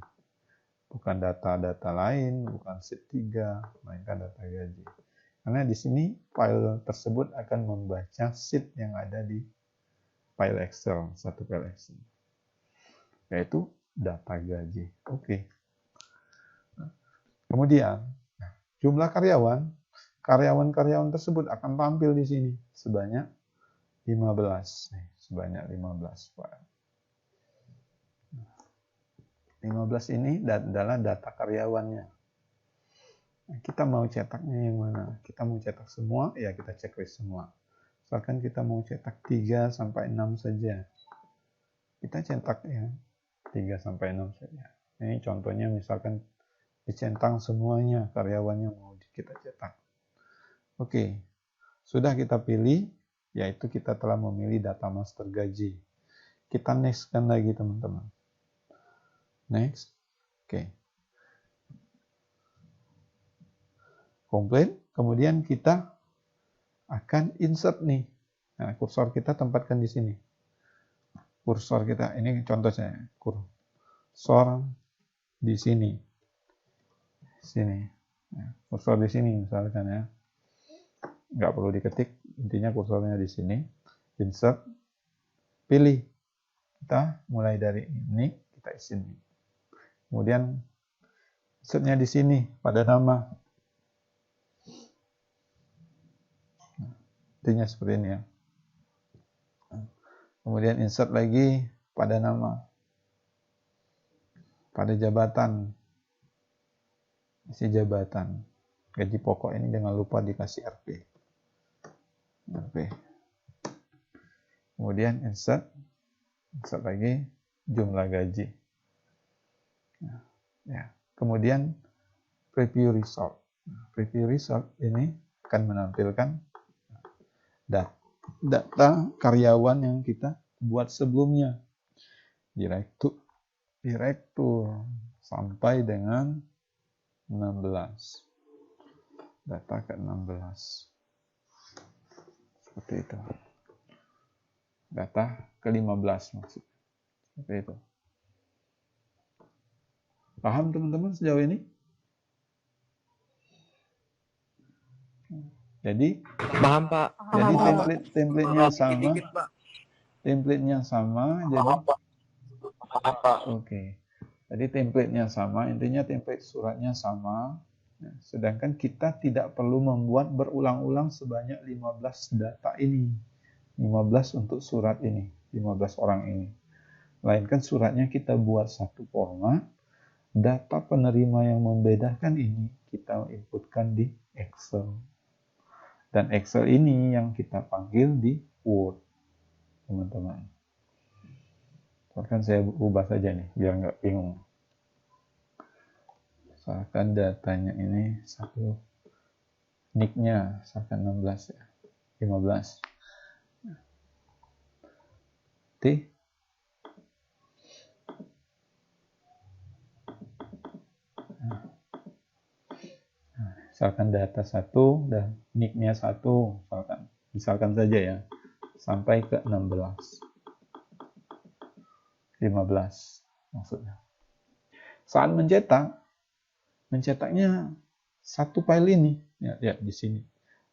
Bukan data-data lain, bukan sheet 3, melainkan data gaji. Karena di sini file tersebut akan membaca sheet yang ada di file Excel, satu file Excel. Yaitu data gaji. Oke. Kemudian, jumlah karyawan tersebut akan tampil di sini sebanyak 15. Sebanyak 15 file. 15 ini adalah data karyawannya. Kita mau cetaknya yang mana? Kita mau cetak semua, ya kita checklist semua. Misalkan kita mau cetak 3 sampai 6 saja. Kita cetak ya 3 sampai 6 saja. Ini contohnya misalkan dicentang semuanya karyawannya mau kita cetak. Oke. Sudah kita pilih, yaitu kita telah memilih data master gaji. Kita next kan lagi teman-teman. Next. Oke. Komplit. Kemudian kita akan insert nih. Nah, kursor kita tempatkan di sini. Kursor kita, ini contohnya. Kursor di sini. Sini. Nah, kursor di sini misalkan ya. Nggak perlu diketik. Intinya kursornya di sini. Insert. Pilih. Kita mulai dari ini. Kita isi ini. Kemudian insertnya di sini pada nama. Intinya seperti ini ya. Kemudian insert lagi pada nama. Pada jabatan. Isi jabatan. Gaji pokok ini jangan lupa dikasih RP. RP. Kemudian insert lagi jumlah gaji. Ya. Kemudian preview result. Preview result ini akan menampilkan data karyawan yang kita buat sebelumnya. Direktur sampai dengan 16. Data ke-16. Seperti itu. Data ke-15 maksudnya. Seperti itu. Paham teman-teman sejauh ini? Jadi Paham, Pak. Jadi template-nya sama. Dikit, Pak. Template-nya sama. Jadi oke. Jadi template-nya sama. Intinya template suratnya sama. Nah, sedangkan kita tidak perlu membuat berulang-ulang sebanyak 15 data ini. 15 untuk surat ini, 15 orang ini. Melainkan suratnya kita buat satu format, data penerima yang membedakan ini kita inputkan di Excel. Dan Excel ini yang kita panggil di Word, teman-teman. Misalkan saya ubah saja nih, biar nggak bingung. Misalkan datanya ini satu, nick-nya misalkan 16 ya, 15. T. Misalkan data 1 dan nick-nya 1, misalkan saja ya, sampai ke 16. 15 maksudnya. Saat mencetaknya satu file ini. Ya, lihat di sini.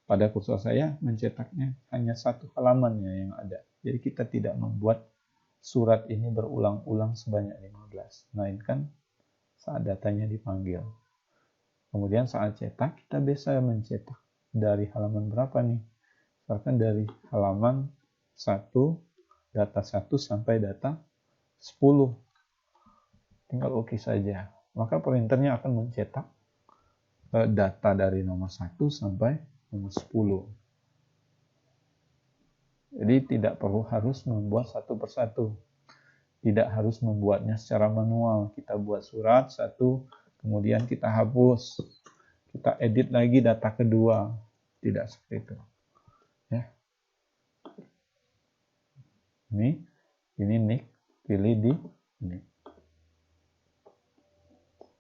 Pada kursor saya mencetaknya hanya satu halamannya yang ada. Jadi kita tidak membuat surat ini berulang-ulang sebanyak 15, melainkan saat datanya dipanggil. Kemudian saat cetak, kita bisa mencetak dari halaman berapa nih? Misalkan dari halaman 1, data 1 sampai data 10. Tinggal OK saja. Maka printernya akan mencetak data dari nomor 1 sampai nomor 10. Jadi tidak perlu harus membuat satu persatu. Tidak harus membuatnya secara manual. Kita buat surat satu, kemudian kita hapus, kita edit lagi data kedua. Tidak seperti itu. Ya. Ini nick, pilih di ini.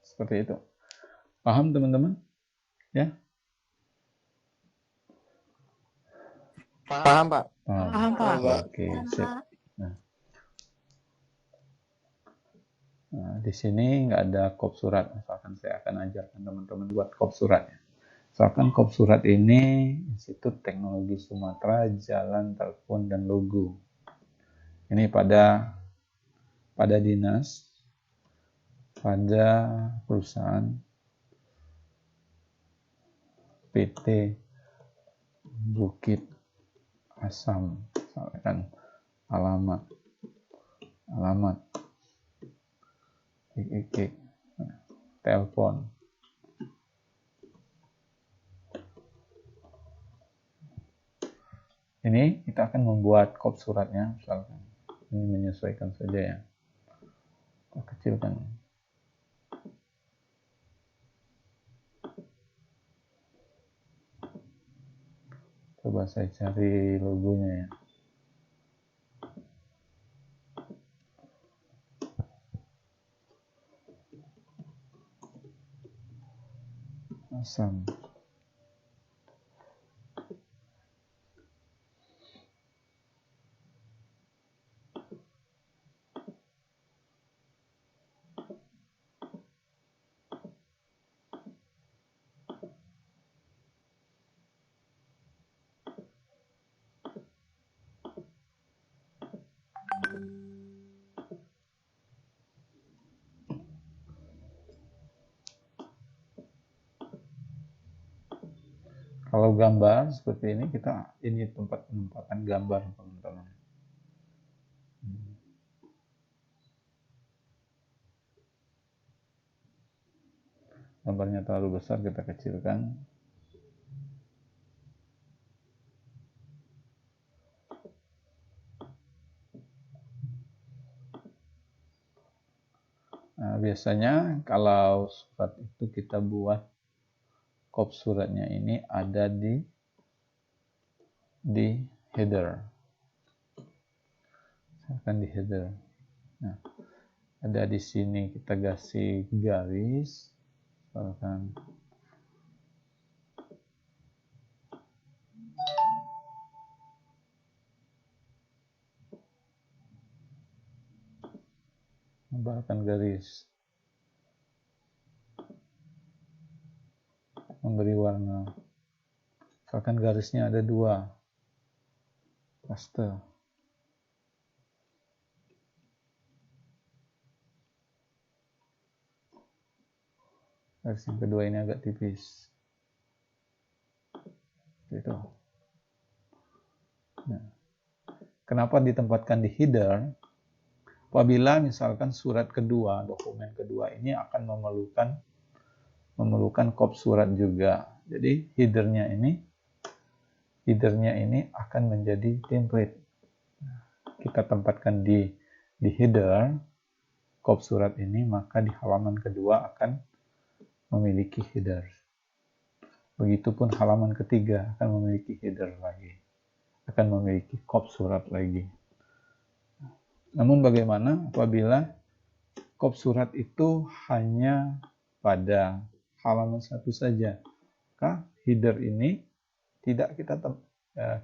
Seperti itu. Paham teman-teman? Ya. Paham, Pak. Paham, Pak. Oke, sip. Nah, di sini nggak ada kop surat. Misalkan saya akan ajarkan teman-teman buat kop suratnya. Misalkan kop surat ini Institut Teknologi Sumatera, jalan, telepon, dan logo. Ini pada dinas, pada perusahaan PT Bukit Asam, misalkan alamat, telepon. Ini kita akan membuat kop suratnya, misalkan ini menyesuaikan saja ya, kita kecilkan. Coba saya cari logonya ya. Asam. Kalau gambar seperti ini, ini tempat penempatan gambar, teman-teman. Gambarnya terlalu besar, kita kecilkan. Nah, biasanya kalau surat itu kita buat kop suratnya ini ada di header. Misalkan di header. Nah, ada di sini kita kasih garis, misalkan membahkan garis, memberi warna. Misalkan garisnya ada 2, paste. Garis yang kedua ini agak tipis. Gitu. Nah, kenapa ditempatkan di header? Apabila misalkan surat kedua, dokumen kedua ini akan memerlukan kop surat juga. Jadi headernya ini akan menjadi template. Kita tempatkan di header kop surat ini, maka di halaman kedua akan memiliki header. Begitupun halaman ketiga akan memiliki header lagi, akan memiliki kop surat lagi. Namun bagaimana apabila kop surat itu hanya pada halaman satu saja? Maka header ini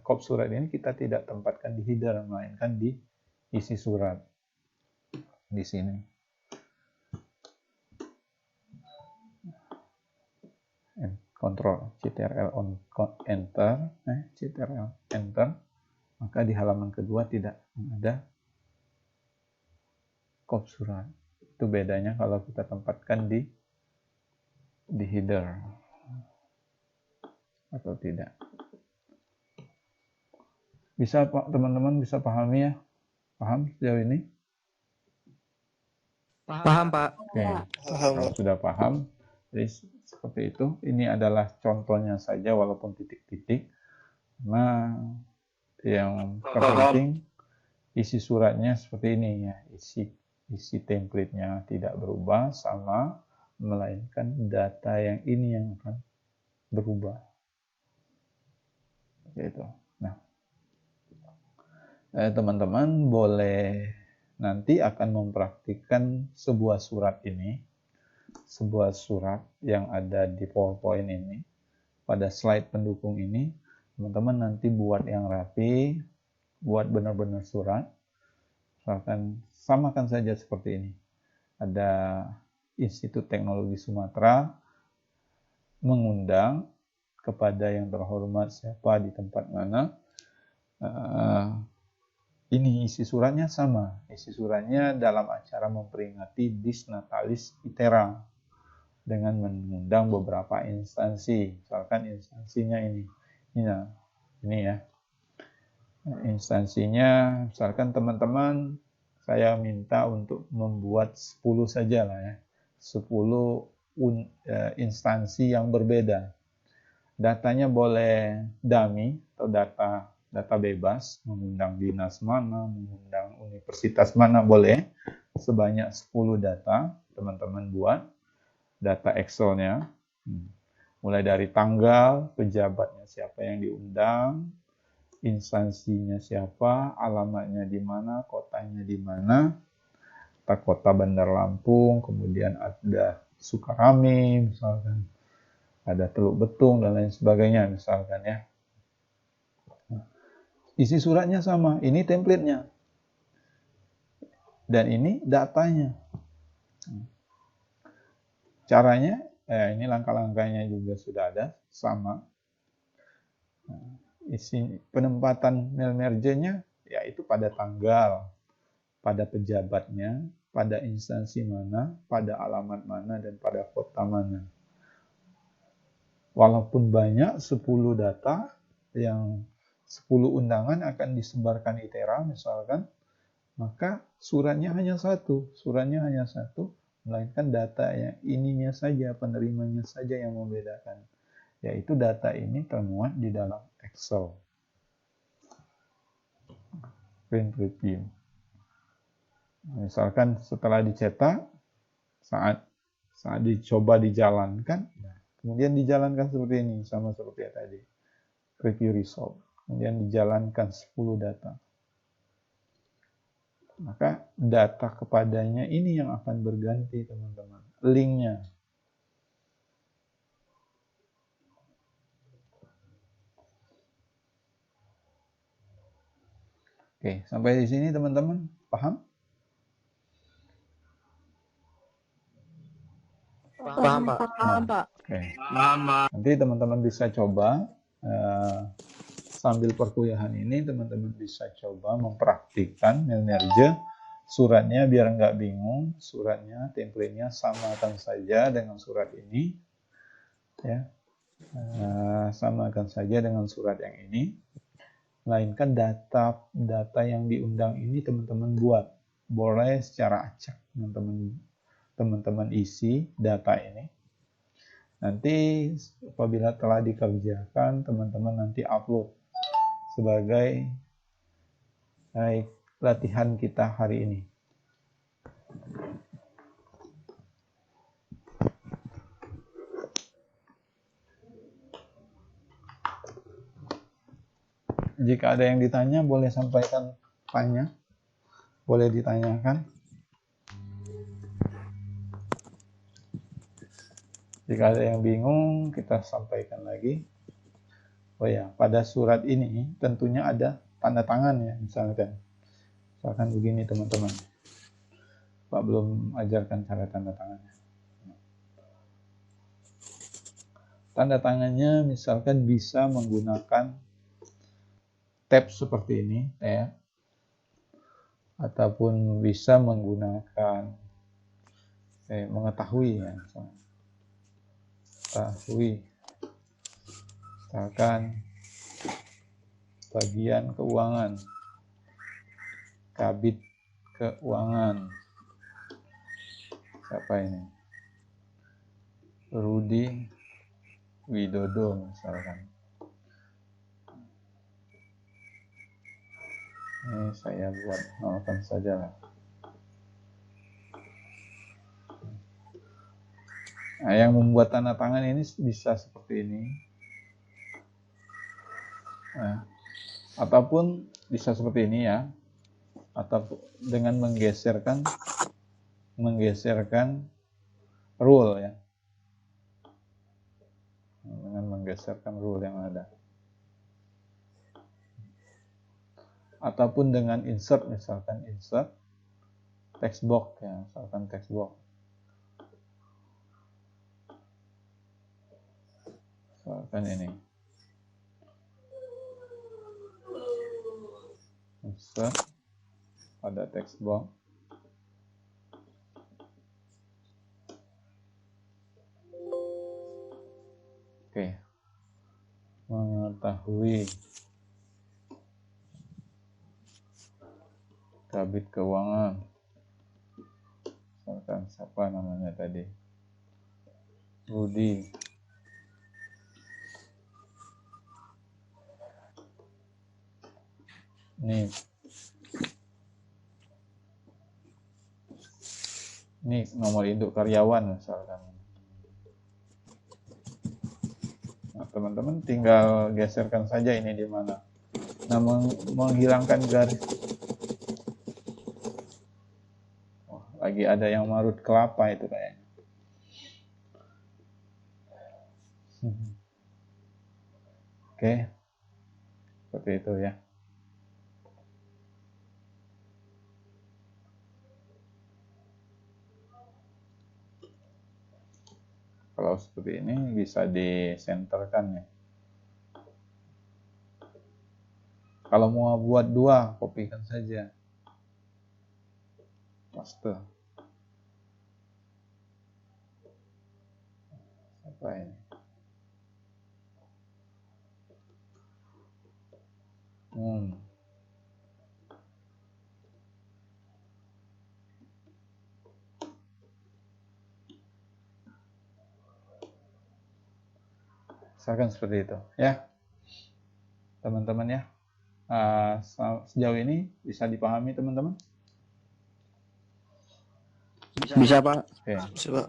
kop surat ini kita tidak tempatkan di header, melainkan di isi surat di sini. Ctrl Ctrl enter, Ctrl enter, maka di halaman kedua tidak ada kop surat. Itu bedanya kalau kita tempatkan di header atau tidak. Bisa Pak, teman-teman bisa pahami ya? Paham sejauh ini? Paham, Pak. Oke. Kalau sudah paham, jadi seperti itu. Ini adalah contohnya saja walaupun titik-titik. Nah, yang terpenting isi suratnya seperti ini ya. Isi template-nya tidak berubah sama, melainkan data yang ini yang akan berubah. Gitu. Nah, teman-teman boleh nanti akan mempraktikkan sebuah surat yang ada di PowerPoint ini, pada slide pendukung ini, teman-teman nanti buat yang rapi, buat benar-benar surat. Misalkan samakan saja seperti ini. Ada Institut Teknologi Sumatera mengundang kepada yang terhormat siapa di tempat mana. Ini isi suratnya sama. Isi suratnya dalam acara memperingati Dies Natalis Itera dengan mengundang beberapa instansi. Misalkan instansinya ini ya. Instansinya, misalkan teman-teman, saya minta untuk membuat 10 saja lah ya. 10 instansi yang berbeda. Datanya boleh dummy atau data bebas, mengundang dinas mana, mengundang universitas mana boleh, sebanyak 10 data, teman-teman buat data Excel-nya, mulai dari tanggal, pejabatnya siapa yang diundang, instansinya siapa, alamatnya di mana, kotanya di mana, kota Bandar Lampung, kemudian ada Sukarame, misalkan, ada Teluk Betung, dan lain sebagainya, misalkan ya. Isi suratnya sama, ini template-nya. Dan ini datanya. Caranya, ini langkah-langkahnya juga sudah ada, sama. Isi penempatan mail merge-nya, yaitu pada tanggal, pada pejabatnya, pada instansi mana, pada alamat mana, dan pada kota mana. Walaupun banyak 10 data yang 10 undangan akan disebarkan ITERA misalkan, maka suratnya hanya satu, melainkan data yang ininya saja, penerimanya saja yang membedakan, yaitu data ini termuat di dalam Excel. Print review. Misalkan setelah dicetak, saat dicoba dijalankan, kemudian dijalankan seperti ini, sama seperti yang tadi, review result. Kemudian dijalankan 10 data. Maka data kepadanya ini yang akan berganti, teman-teman. Linknya. Oke, sampai di sini teman-teman. Paham? Paham, Pak. Paham, Pak. Oke. Nanti teman-teman bisa coba sambil perkuliahan ini teman-teman bisa coba mempraktikkan mail merge suratnya biar nggak bingung, suratnya template-nya samakan saja dengan surat ini, ya. Samakan saja dengan surat yang ini. Melainkan data yang diundang ini teman-teman buat, boleh secara acak teman-teman isi data ini. Nanti apabila telah dikerjakan, teman-teman nanti upload sebagai latihan kita hari ini. Jika ada yang ditanya, boleh sampaikan tanya. Boleh ditanyakan. Jika ada yang bingung, kita sampaikan lagi. Oh ya, pada surat ini tentunya ada tanda tangan ya, misalkan begini teman-teman. Pak belum ajarkan cara tanda tangannya. Tanda tangannya misalkan bisa menggunakan tab seperti ini, ya, ataupun bisa menggunakan mengetahui ya, mengetahui, misalkan bagian keuangan, kabit keuangan, siapa ini, Rudi Widodo misalkan. Ini saya buat nolkan saja lah. Nah, yang membuat tanda tangan ini bisa seperti ini. Nah, ataupun bisa seperti ini ya. Atau dengan menggeserkan rule ya. Dengan menggeserkan rule yang ada. Ataupun dengan insert, misalkan insert text box ya, misalkan text box. Misalkan ini. Insert pada text box. Oke. Mengetahui kabit keuangan, misalkan siapa namanya tadi, Rudi, ini nomor induk karyawan misalkan. Nah, teman-teman tinggal geserkan saja ini di mana. Nah, menghilangkan garis. Lagi ada yang marut kelapa itu kayaknya. Oke. Seperti itu ya. Kalau seperti ini bisa disenterkan ya. Kalau mau buat dua, kopikan saja. Paste. Apa ini? Misalkan seperti itu ya teman-teman ya. Sejauh ini bisa dipahami teman-teman? Bisa Pak. Oke. Bisa Pak.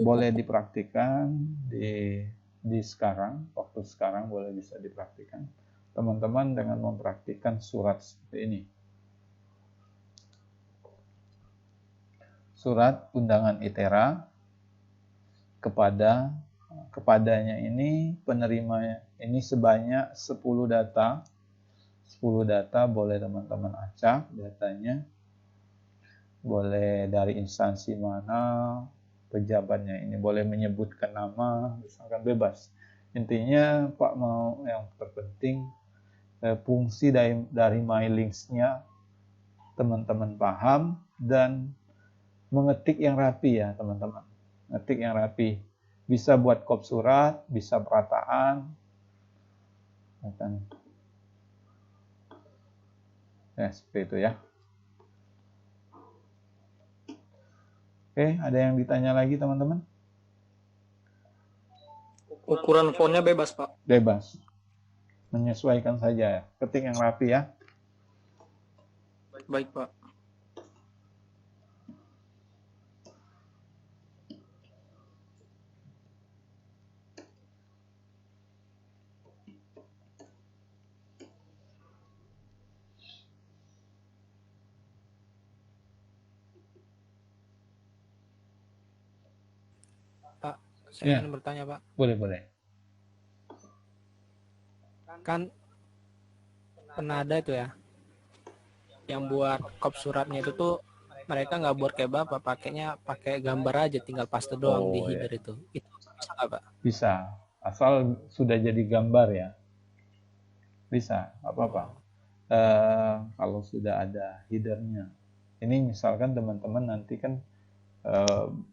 Boleh dipraktikkan di sekarang, waktu sekarang boleh bisa dipraktikkan teman-teman dengan mempraktikkan surat seperti ini. Surat undangan ITERA kepadanya ini penerimanya ini sebanyak 10 data. 10 data boleh teman-teman acak datanya. Boleh dari instansi mana, pejabatnya ini boleh menyebutkan nama, misalkan bebas. Intinya Pak mau yang terpenting fungsi dari MyLinks-nya teman-teman paham dan mengetik yang rapi ya teman-teman. Ngetik yang rapi. Bisa buat kop surat, bisa perataan. Ya, seperti itu ya. Oke, ada yang ditanya lagi teman-teman? Ukuran fontnya bebas, Pak. Bebas. Menyesuaikan saja ya. Ketik yang rapi ya. Baik, Pak. Pak, saya Ya. ingin bertanya, Pak. Boleh. Kan pernah ada itu ya, yang buat kop suratnya itu tuh mereka nggak buat kayak Bapak, pakainya pakai gambar aja, tinggal paste doang di header Ya. itu. Itu bisa nggak, Pak? Bisa. Asal sudah jadi gambar ya. Bisa, apa-apa. Kalau sudah ada headernya. Ini misalkan teman-teman nanti kan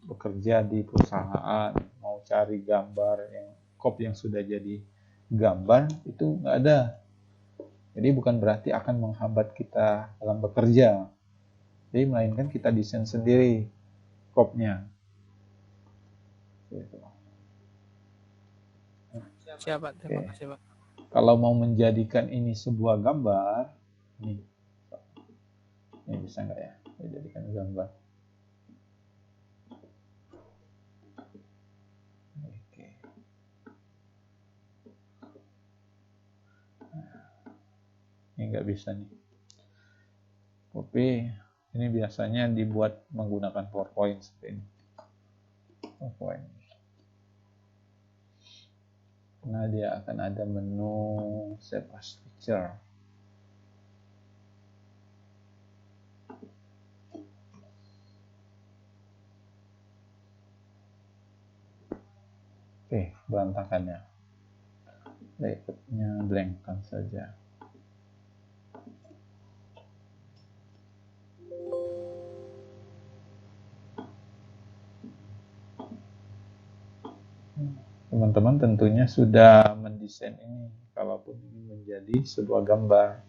bekerja di perusahaan, mau cari gambar yang kop yang sudah jadi gambar, itu nggak ada. Jadi bukan berarti akan menghambat kita dalam bekerja. Jadi melainkan kita desain sendiri kopnya. Siap, Pak. Terima kasih, Pak. Kalau mau menjadikan ini sebuah gambar, ini bisa nggak ya? Dijadikan gambar. Oke. Ini nggak bisa nih. Tapi ini biasanya dibuat menggunakan PowerPoint seperti ini. PowerPoint. Nah, dia akan ada menu Save as Picture. Oke, berantakannya. Layoutnya blankkan saja. Teman-teman tentunya sudah mendesain ini, kalaupun ini menjadi sebuah gambar.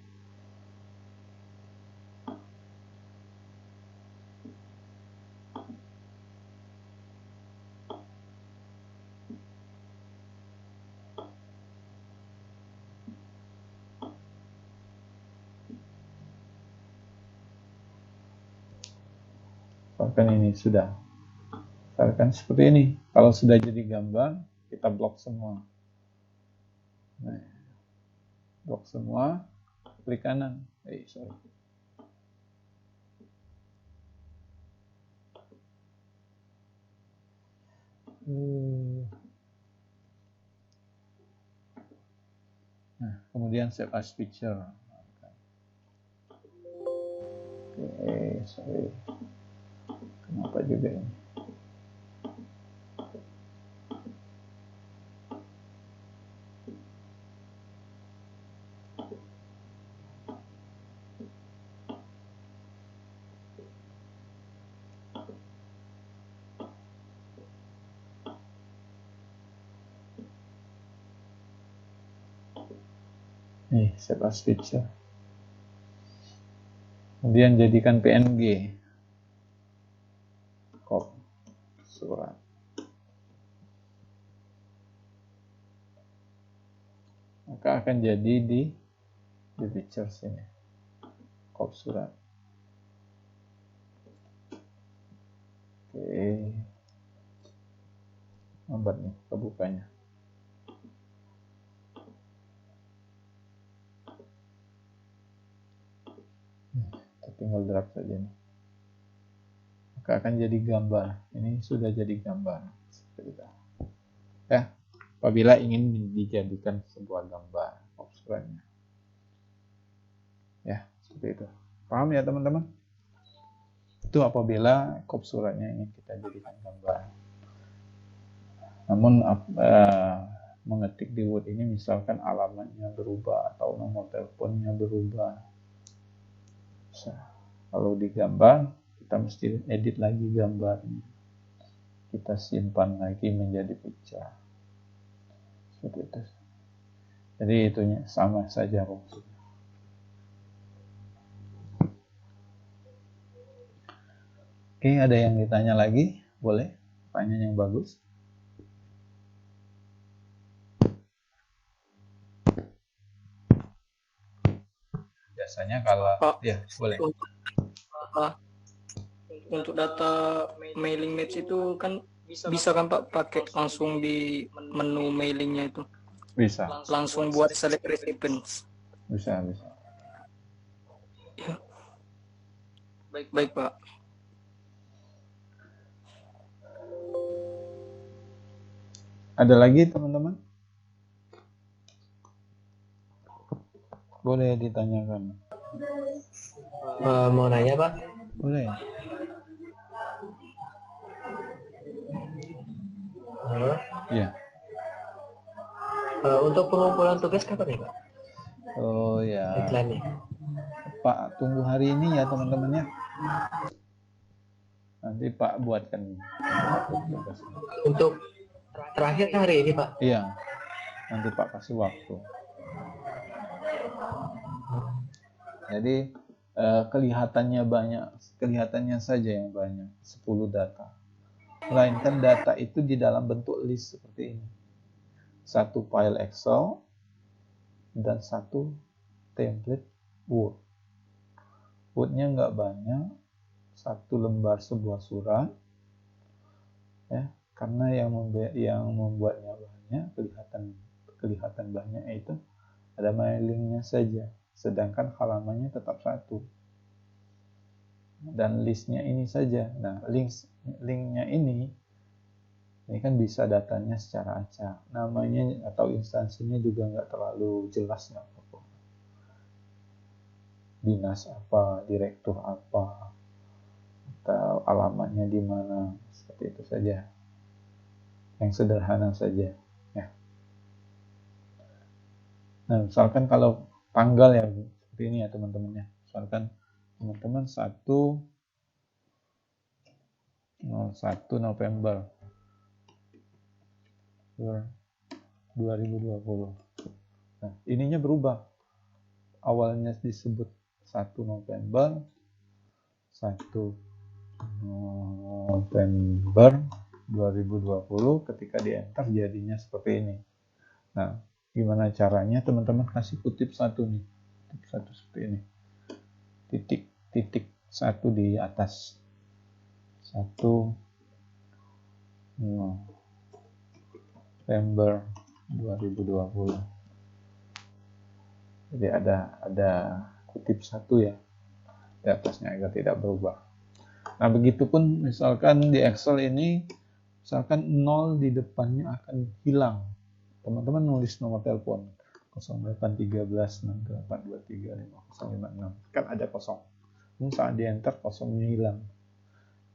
Misalkan ini sudah. Misalkan seperti ini. Kalau sudah jadi gambar, kita blok semua. Nah, blok semua, klik kanan. Sorry. Nah, kemudian save as picture. Oke, sorry. Kenapa juga ini? Nih, save as picture. Kemudian jadikan PNG. Kop surat. Maka akan jadi di pictures ini. Kop surat. Oke. Lambat nih kebukanya. Tinggal drag saja nih. Maka akan jadi gambar. Ini sudah jadi gambar. Ya, apabila ingin dijadikan sebuah gambar suratnya. Ya, seperti itu. Paham ya teman-teman? Itu apabila kop suratnya ingin kita jadikan gambar. Namun mengetik di Word ini misalkan alamatnya berubah atau nomor teleponnya berubah. Bisa. Kalau di gambar, kita mesti edit lagi gambarnya. Kita simpan lagi menjadi picture. Seperti itu. Jadi itunya sama saja fungsinya. Oke, ada yang ditanya lagi? Boleh? Pertanyaan yang bagus. Biasanya kalau Pak, ya boleh. untuk data mailing match itu kan bisa kan Pak pakai langsung di menu mailingnya itu, Bisa, langsung buat select recipients. bisa. Ya. Baik Pak. Ada lagi teman-teman? Boleh ditanyakan. Mau nanya Pak, Boleh. halo. Ya. Untuk pengumpulan tugas kapan nih Pak? Oh ya. Deadline-nya. Pak tunggu hari ini ya teman-teman ya. Nanti Pak buatkan tugas. Untuk terakhir hari ini Pak. Iya. Nanti Pak kasih waktu. Jadi kelihatannya saja yang banyak, 10 data. Melainkan data itu di dalam bentuk list seperti ini. Satu file Excel dan satu template Word. Word-nya nggak banyak, satu lembar sebuah surat, ya, karena yang membuatnya banyak, kelihatan banyak itu ada mailingnya saja, sedangkan halamannya tetap satu. Dan listnya ini saja. Nah, linknya ini kan bisa datanya secara acak. Namanya atau instansinya juga nggak terlalu jelas, nggak apa-apa. Dinas apa, direktur apa, atau alamatnya di mana, seperti itu saja. Yang sederhana saja. Ya. Nah, misalkan kalau tanggal ya seperti ini ya teman-teman ya. Misalkan teman-teman 1 November 2020. Nah, ininya berubah. Awalnya disebut 1 November 2020, ketika di enter jadinya seperti ini. Nah, gimana caranya? Teman-teman kasih kutip satu nih. Kutip satu seperti ini. Titik satu di atas. 1 November 2020. Jadi ada kutip satu ya di atasnya agar tidak berubah. Nah, begitupun misalkan di Excel ini, misalkan 0 di depannya akan hilang. Teman-teman nulis nomor telepon 081368235056. Kan ada kosong. Saat di enter kosongnya hilang.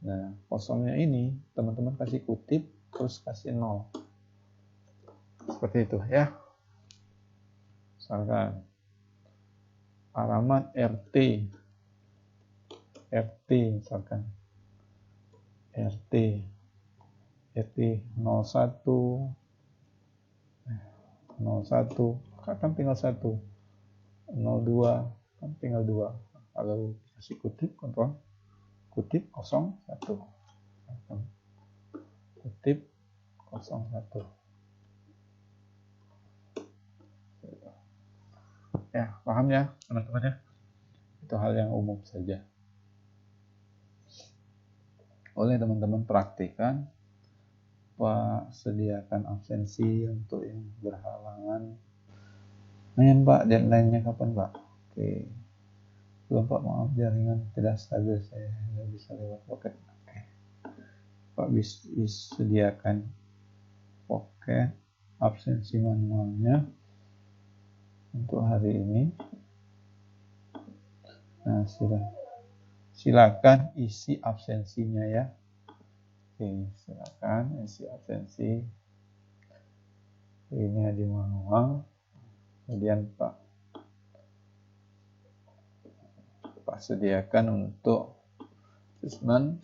Nah, kosongnya ini teman-teman kasih kutip terus kasih 0. Seperti itu ya. Misalkan alamat RT misalkan RT 01 kan tinggal 1, 02 kan tinggal 2. Kalau kasih kutip, kontrol kutip 01, kutip 01. Ya, paham ya teman-teman ya? Itu hal yang umum saja. Oleh teman-teman praktikan, Pak sediakan absensi untuk yang berhalangan. Pak, deadline-nya kapan Pak? Oke. Belum Pak, maaf jaringan tidak stabil, saya nggak bisa lewat pocket. Oke. Pak sediakan pocket absensi manualnya untuk hari ini. Nah, silakan isi absensinya ya. Oke, silakan isi absensi. Ini di manual. Kemudian Pak Pak sediakan untuk assessment.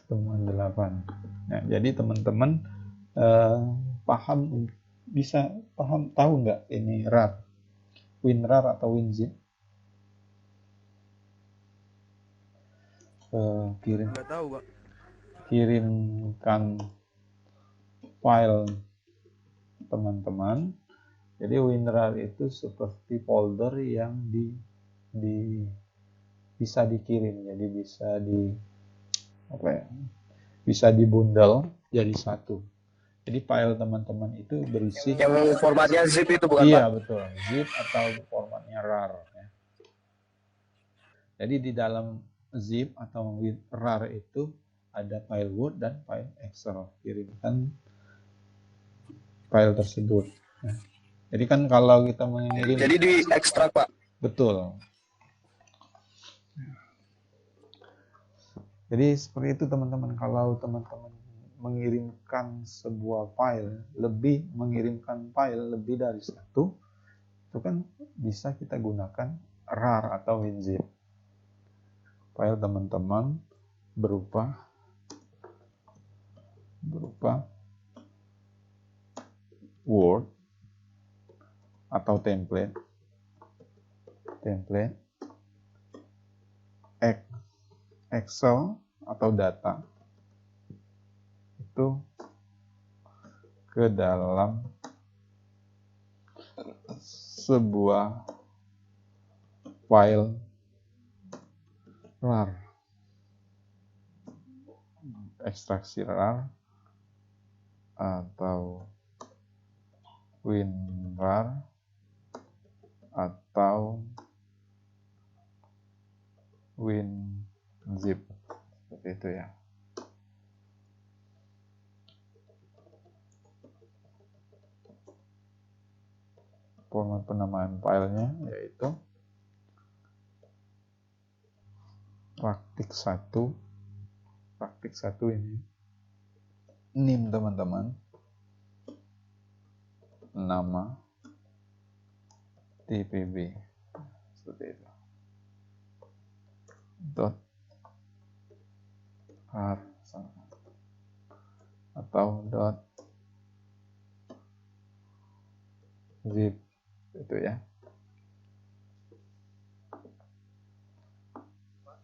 Temuan 8. Nah, jadi teman-teman bisa tahu nggak ini RAR, WinRAR atau WinZip? Nggak tahu, Pak. Kirimkan file teman-teman. Jadi WinRAR itu seperti folder yang bisa dikirim, jadi bisa dibundel jadi satu. Jadi file teman-teman itu berisi Yang formatnya zip itu bukan, iya, Pak? betul, zip atau formatnya RAR. Ya. Jadi di dalam zip atau RAR itu ada file Word dan file Excel. Kirimkan file tersebut. Ya. Jadi kan kalau kita mengirim, Jadi di ekstrak, Pak. betul. Jadi seperti itu teman-teman. Kalau teman-teman mengirimkan file lebih dari satu, itu kan bisa kita gunakan RAR atau WinZip. File teman-teman berupa Word atau template, Excel atau data, itu ke dalam sebuah file RAR, ekstraksi RAR atau WinRAR atau WinZip, seperti itu ya. Format penamaan filenya yaitu praktik 1 ini NIM teman-teman, nama TPB, seperti itu, .rar atau .zip, itu ya.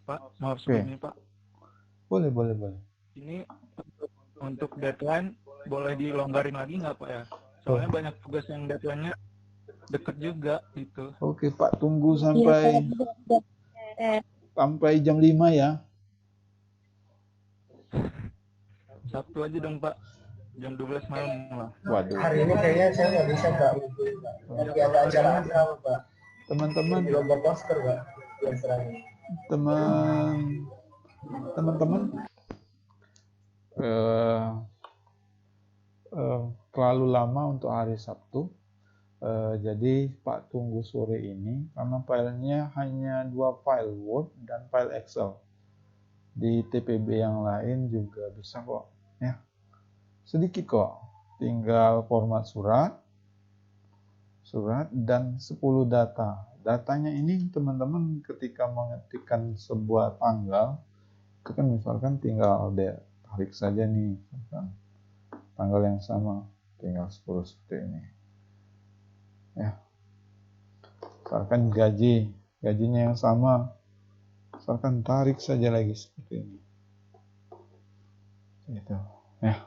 Pak, maaf sebelumnya Pak. Boleh. Ini untuk deadline boleh dilonggarin lagi nggak Pak ya? Soalnya banyak tugas yang deadline-nya deket juga gitu. Oke Pak, tunggu sampai jam 5 ya. Sabtu aja dong Pak, jam 12 malam lah. Waduh. Hari ini kayaknya saya nggak bisa Pak. Lagi ada acara apa Pak? Teman-teman, Di lomba poster Pak. Biasanya. teman-teman terlalu lama untuk hari Sabtu. Jadi Pak tunggu sore ini karena filenya hanya 2 file Word dan file Excel. Di TPB yang lain juga bisa kok, ya. Sedikit kok. Tinggal format surat dan 10 data. Datanya ini teman-teman ketika mengetikkan sebuah tanggal, itu kan misalkan tinggal tarik saja nih, misalkan tanggal yang sama, tinggal 10 seperti ini. Ya. Misalkan gajinya yang sama, misalkan tarik saja lagi seperti ini. Gitu. Ya.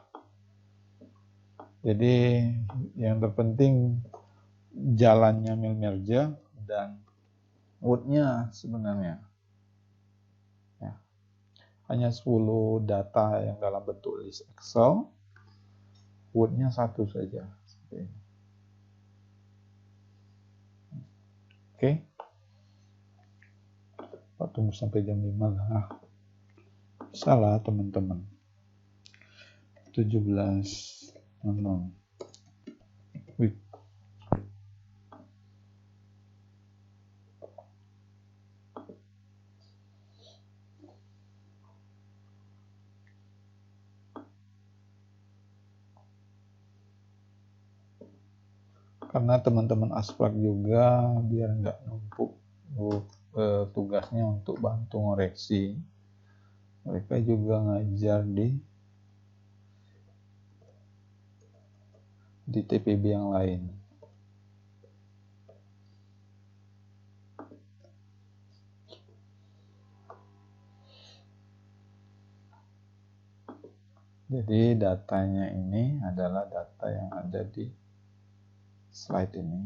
Jadi yang terpenting jalannya mail merge dan Word-nya sebenarnya. Ya. Hanya 10 data yang dalam bentuk list Excel, Word-nya 1 saja. Seperti ini. Oke. Pak tunggu sampai jam 5 lah. Salah teman-teman. 17.00. Wih. karena teman-teman asprak juga biar nggak numpuk tugasnya untuk bantu ngoreksi. Mereka juga ngajar di TPB yang lain. Jadi datanya ini adalah data yang ada di slide ini.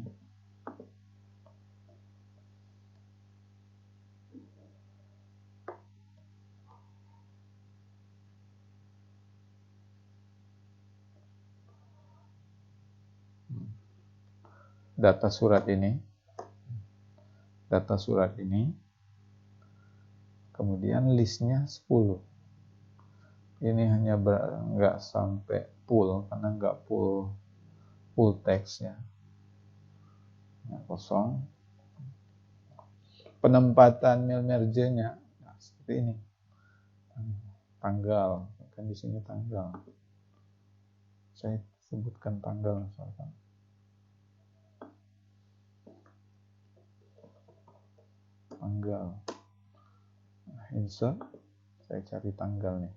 Data surat ini, kemudian listnya 10. Ini hanya nggak sampai full, karena nggak full text ya. Kosong. Penempatan mil merge-nya seperti ini. Tanggal, kan di sini tanggal. Saya sebutkan tanggal misalkan. Tanggal. Insert, saya cari tanggal nih.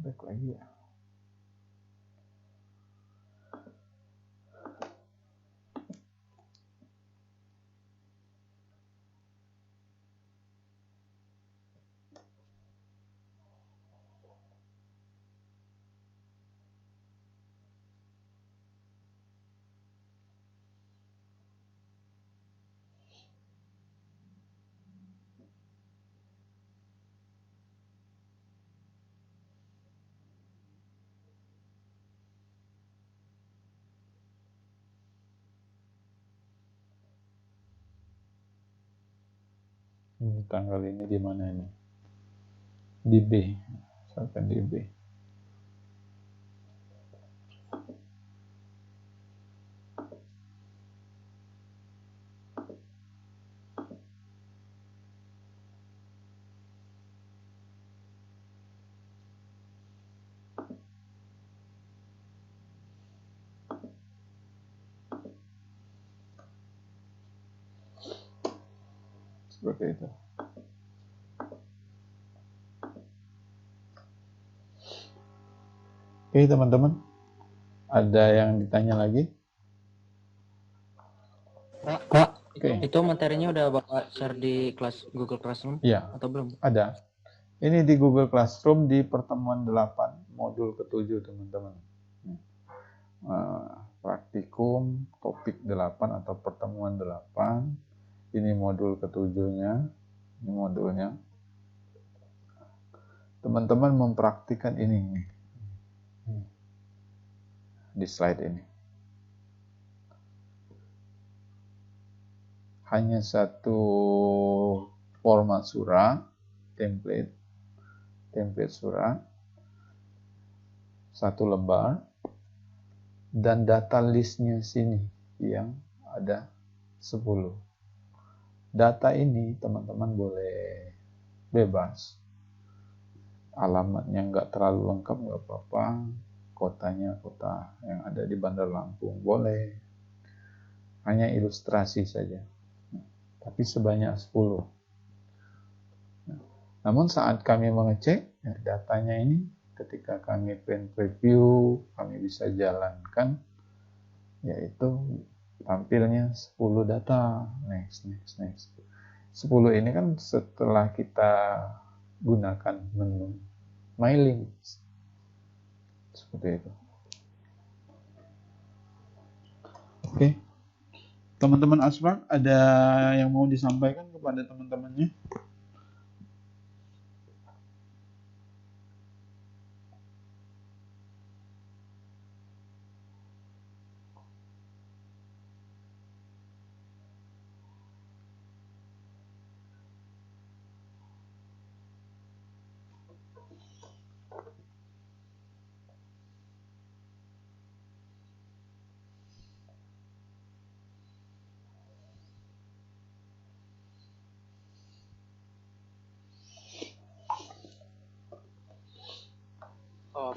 Back lagi ya. Ini tanggal ini di mana ini? Di B, misalkan di B. Seperti itu. Oke teman-teman, ada yang ditanya lagi? Kak, Oke. itu materinya udah Bapak share di kelas Google Classroom Iya, atau belum? ada. Ini di Google Classroom di pertemuan 8, modul ke-7 teman-teman. Praktikum topik 8 atau pertemuan 8. Ini modul ke-7-nya. Ini modulnya. Teman-teman mempraktikkan ini di slide ini. Hanya satu format surat, template surat, satu lembar, dan data listnya sini yang ada 10. Data ini teman-teman boleh bebas. Alamatnya nggak terlalu lengkap nggak apa-apa. Kotanya kota yang ada di Bandar Lampung boleh. Hanya ilustrasi saja. Tapi sebanyak 10. Namun saat kami mengecek datanya ini, ketika kami pen preview, kami bisa jalankan, yaitu tampilnya 10 data. Next. 10 ini kan setelah kita gunakan menu My Links. Seperti itu. Oke. Teman-teman Asprak, ada yang mau disampaikan kepada teman-temannya?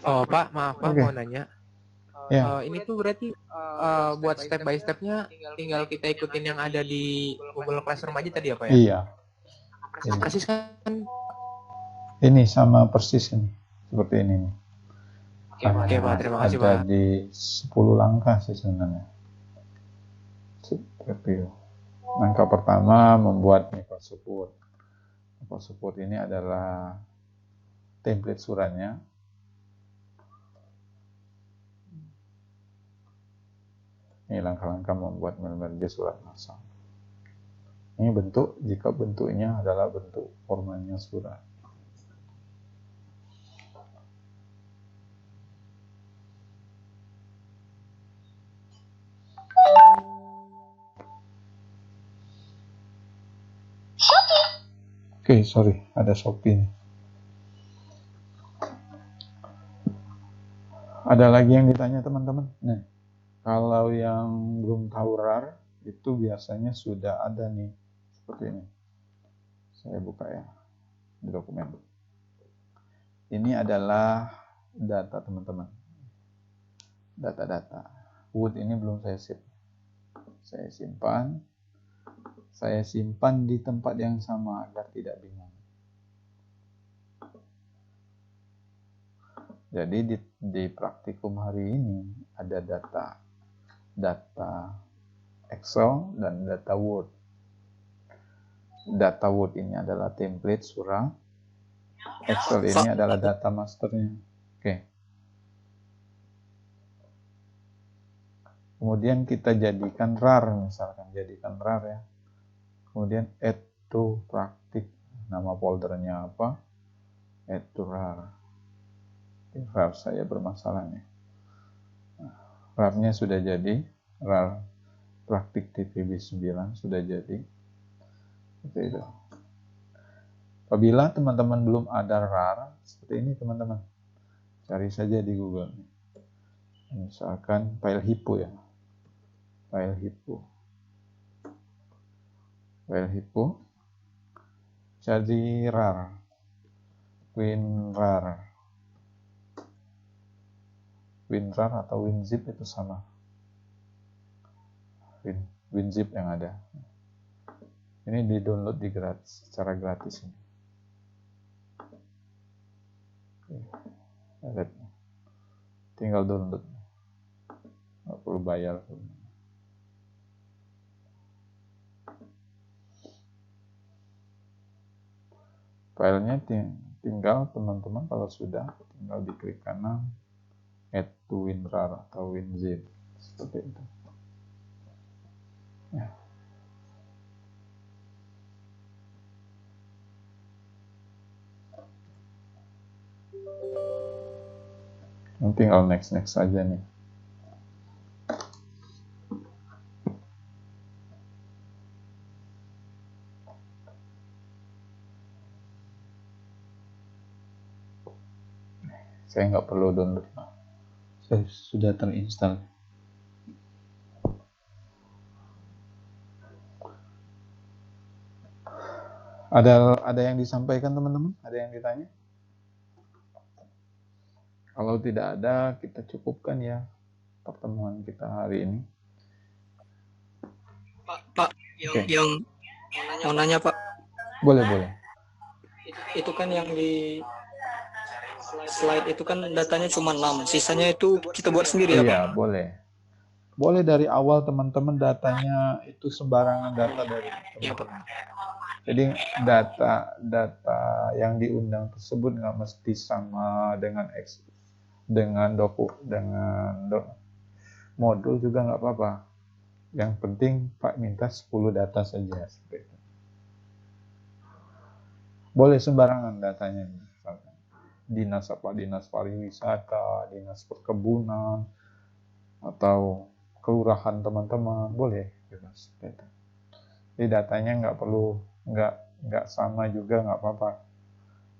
Oh Pak, maaf Pak, Oke. mau nanya. Ya, Ini tuh berarti buat step by stepnya tinggal kita ikutin yang ada di Google Classroom aja tadi ya Pak ya? iya. Sama persis kan? Ini sama persis ini. Seperti ini nih. Oke Pak, terima kasih Ada Pak. di 10 langkah sih sebenarnya. Seperti itu. Langkah pertama membuat Micro Support. Micro Support ini adalah template suratnya. Ini langkah-langkah membuat merge surat masal. Ini bentuk, jika bentuknya adalah bentuk formatnya surat. Oke, sorry, ada Shopee nih. Ada lagi yang ditanya teman-teman? Nah, kalau yang belum tahu RAR, itu biasanya sudah ada nih, seperti ini. Saya buka ya, di dokumen. Ini adalah data teman-teman. Data-data. Wood ini belum saya save. Saya simpan. Saya simpan di tempat yang sama agar tidak bingung. Jadi di praktikum hari ini ada data Excel dan data Word. Data Word ini adalah template surat. Excel ini adalah data masternya. Oke. Kemudian kita jadikan RAR misalkan, jadikan RAR ya. Kemudian add to praktik, nama foldernya apa? Add to RAR. RAR saya bermasalah nih. RAR-nya sudah jadi, RAR praktik TPB 9 sudah jadi. Seperti itu. Apabila teman-teman belum ada RAR, seperti ini teman-teman. Cari saja di Google. Misalkan file hippo ya. File hippo. File hippo. Cari RAR. WinRAR. WinRAR atau WinZip itu sama. WinZip yang ada. Ini di-download secara gratis ini. Lihat. Tinggal download. Nggak perlu bayar. Filenya tinggal teman-teman kalau sudah tinggal diklik kanan add to WinRAR atau WinZip seperti itu. Ya. Tinggal next saja nih. Saya nggak perlu download, saya sudah terinstall. Ada yang disampaikan teman-teman? Ada yang ditanya? Kalau tidak ada, kita cukupkan ya pertemuan kita hari ini. Pak, yang mau nanya Pak. Boleh. Itu kan yang di slide itu kan datanya cuma 6, sisanya itu kita buat sendiri ya Pak? Iya, boleh. Boleh dari awal teman-teman datanya itu sembarangan data dari teman-teman. Iya Pak. Jadi data yang diundang tersebut nggak mesti sama dengan modul juga nggak apa-apa. Yang penting Pak minta 10 data saja seperti itu. Boleh sembarangan datanya, misalkan dinas pariwisata, dinas perkebunan, atau kelurahan teman-teman, boleh seperti itu. Jadi datanya nggak sama juga, nggak apa-apa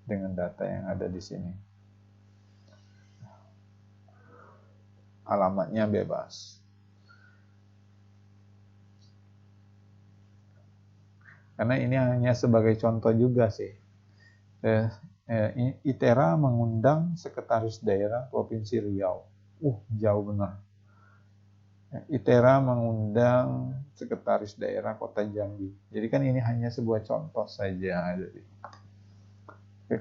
dengan data yang ada di sini. Alamatnya bebas. Karena ini hanya sebagai contoh juga sih. ITERA mengundang Sekretaris Daerah Provinsi Riau. Jauh benar. ITERA mengundang Sekretaris Daerah Kota Jambi. Jadi kan ini hanya sebuah contoh saja. Jadi,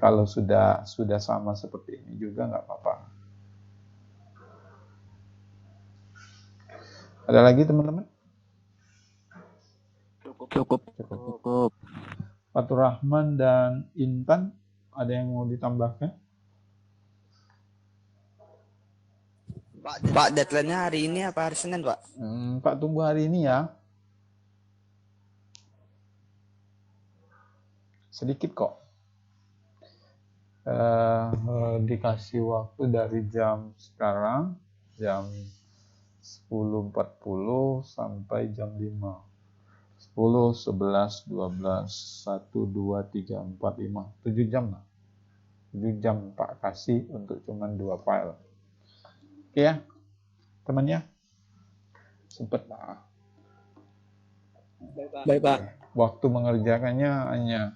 kalau sudah sama seperti ini juga nggak apa-apa. Ada lagi teman-teman? Cukup. Fatur Rahman dan Intan, ada yang mau ditambahkan? Pak, deadline-nya hari ini apa hari Senin, Pak? Pak tunggu hari ini ya. Sedikit kok. Dikasih waktu dari jam sekarang, jam 10.40 sampai jam 5. 10, 11, 12, 1, 2, 3, 4, 5. 7 jam lah. 7 jam Pak kasih untuk cuman 2 file. Oke ya, temannya? Sempet lah. Baik, Pak. Waktu mengerjakannya hanya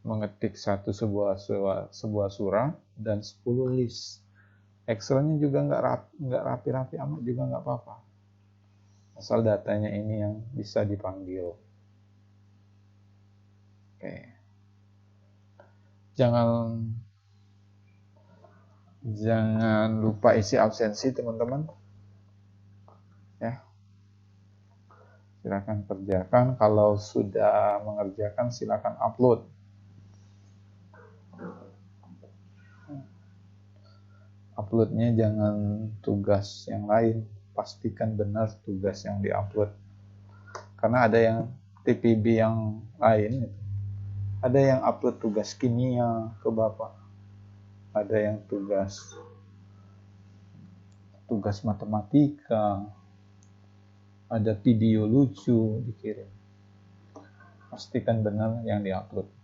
mengetik sebuah surah dan 10 list. Excelnya juga nggak rapi-rapi amat juga nggak apa-apa. Asal datanya ini yang bisa dipanggil. Oke. Jangan lupa isi absensi teman-teman. Ya. Silakan kerjakan. Kalau sudah mengerjakan silakan upload. Uploadnya jangan tugas yang lain, pastikan benar tugas yang diupload. Karena ada yang TPB yang lain, ada yang upload tugas kimia ke Bapak, ada yang tugas matematika, ada video lucu dikirim. Pastikan benar yang diupload.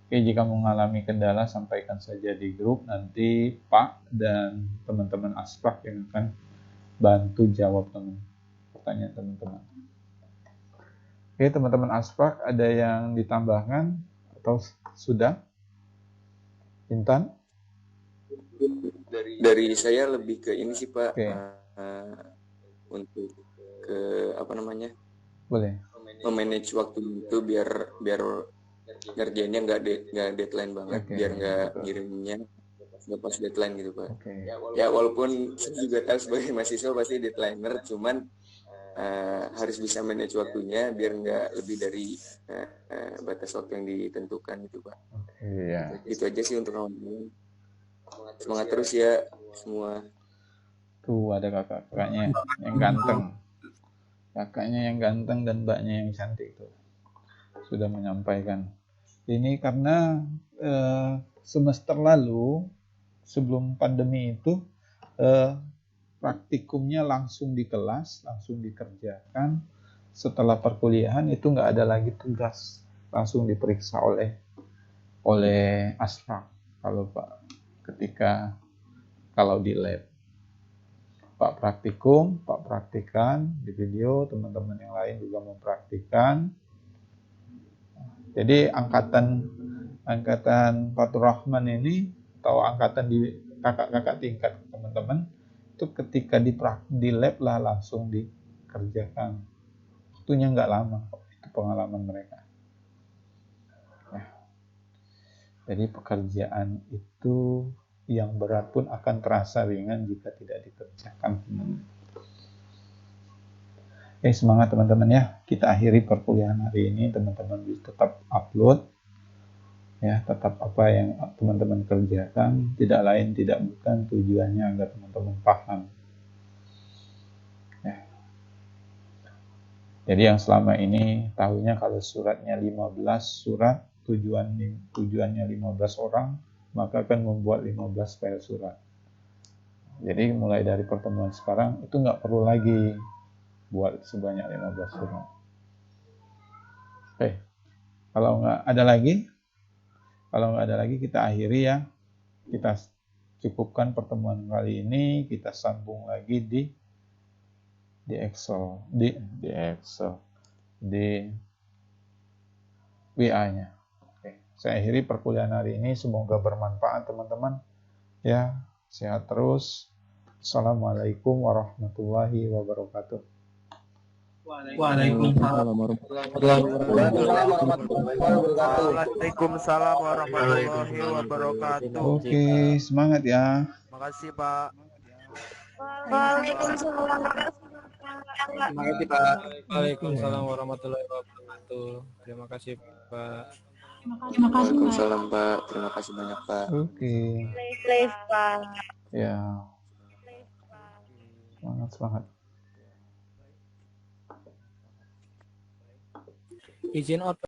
Oke, jika mengalami kendala sampaikan saja di grup, nanti Pak dan teman-teman Aspak yang akan bantu jawab pertanyaan teman-teman. Oke, teman-teman Aspak ada yang ditambahkan atau sudah? Intan? Dari saya lebih ke ini sih Pak, Oke. untuk ke apa namanya? Boleh. Memanage waktu itu biar ngerjainnya nggak deadline banget, Oke, biar nggak betul. ngirimnya nggak pas deadline gitu Pak. Oke. Ya walaupun saya juga tahu sebagai mahasiswa pasti deadlineer, cuman harus bisa manage waktunya biar nggak lebih dari batas waktu yang ditentukan gitu Pak. Oke, ya. Itu aja sih untuk kawan-kawan. Semangat terus ya semua. Tuh ada kakaknya yang ganteng. Kakaknya yang ganteng dan mbaknya yang cantik tuh. Sudah menyampaikan. Ini karena semester lalu sebelum pandemi itu praktikumnya langsung di kelas, langsung dikerjakan. Setelah perkuliahan itu nggak ada lagi tugas, langsung diperiksa oleh Aspak kalau di lab. Pak praktikum, Pak praktikan di video, teman-teman yang lain juga mempraktikan. Jadi angkatan Fatur Rahman ini atau angkatan di kakak-kakak tingkat teman-teman itu ketika di lab lah langsung dikerjakan. Waktunya nggak lama, itu pengalaman mereka. Ya. Jadi pekerjaan itu yang berat pun akan terasa ringan jika tidak dikerjakan. Semangat teman-teman ya. Kita akhiri perkuliahan hari ini. Teman-teman bisa tetap upload. Ya, tetap apa yang teman-teman kerjakan. Tidak lain, tidak bukan tujuannya agar teman-teman paham. Ya. Jadi yang selama ini tahunya kalau suratnya 15 surat, tujuannya 15 orang, maka akan membuat 15 file surat. Jadi mulai dari pertemuan sekarang itu nggak perlu lagi buat sebanyak 15 surat. Oke, kalau nggak ada lagi kita akhiri ya. Kita cukupkan pertemuan kali ini. Kita sambung lagi di Excel, di WA-nya. Oke, saya akhiri perkuliahan hari ini. Semoga bermanfaat teman-teman. Ya, sehat terus. Assalamualaikum warahmatullahi wabarakatuh. Waalaikumsalam warahmatullahi wabarakatuh. Oke, semangat ya. Makasih Pak. Waalaikumsalam. Terima kasih Pak. Waalaikumsalam warahmatullahi wabarakatuh. Terima kasih Pak. Waalaikumsalam Pak. Terima kasih banyak Pak. Oke. Live Pak. Ya. Semangat. Izin out.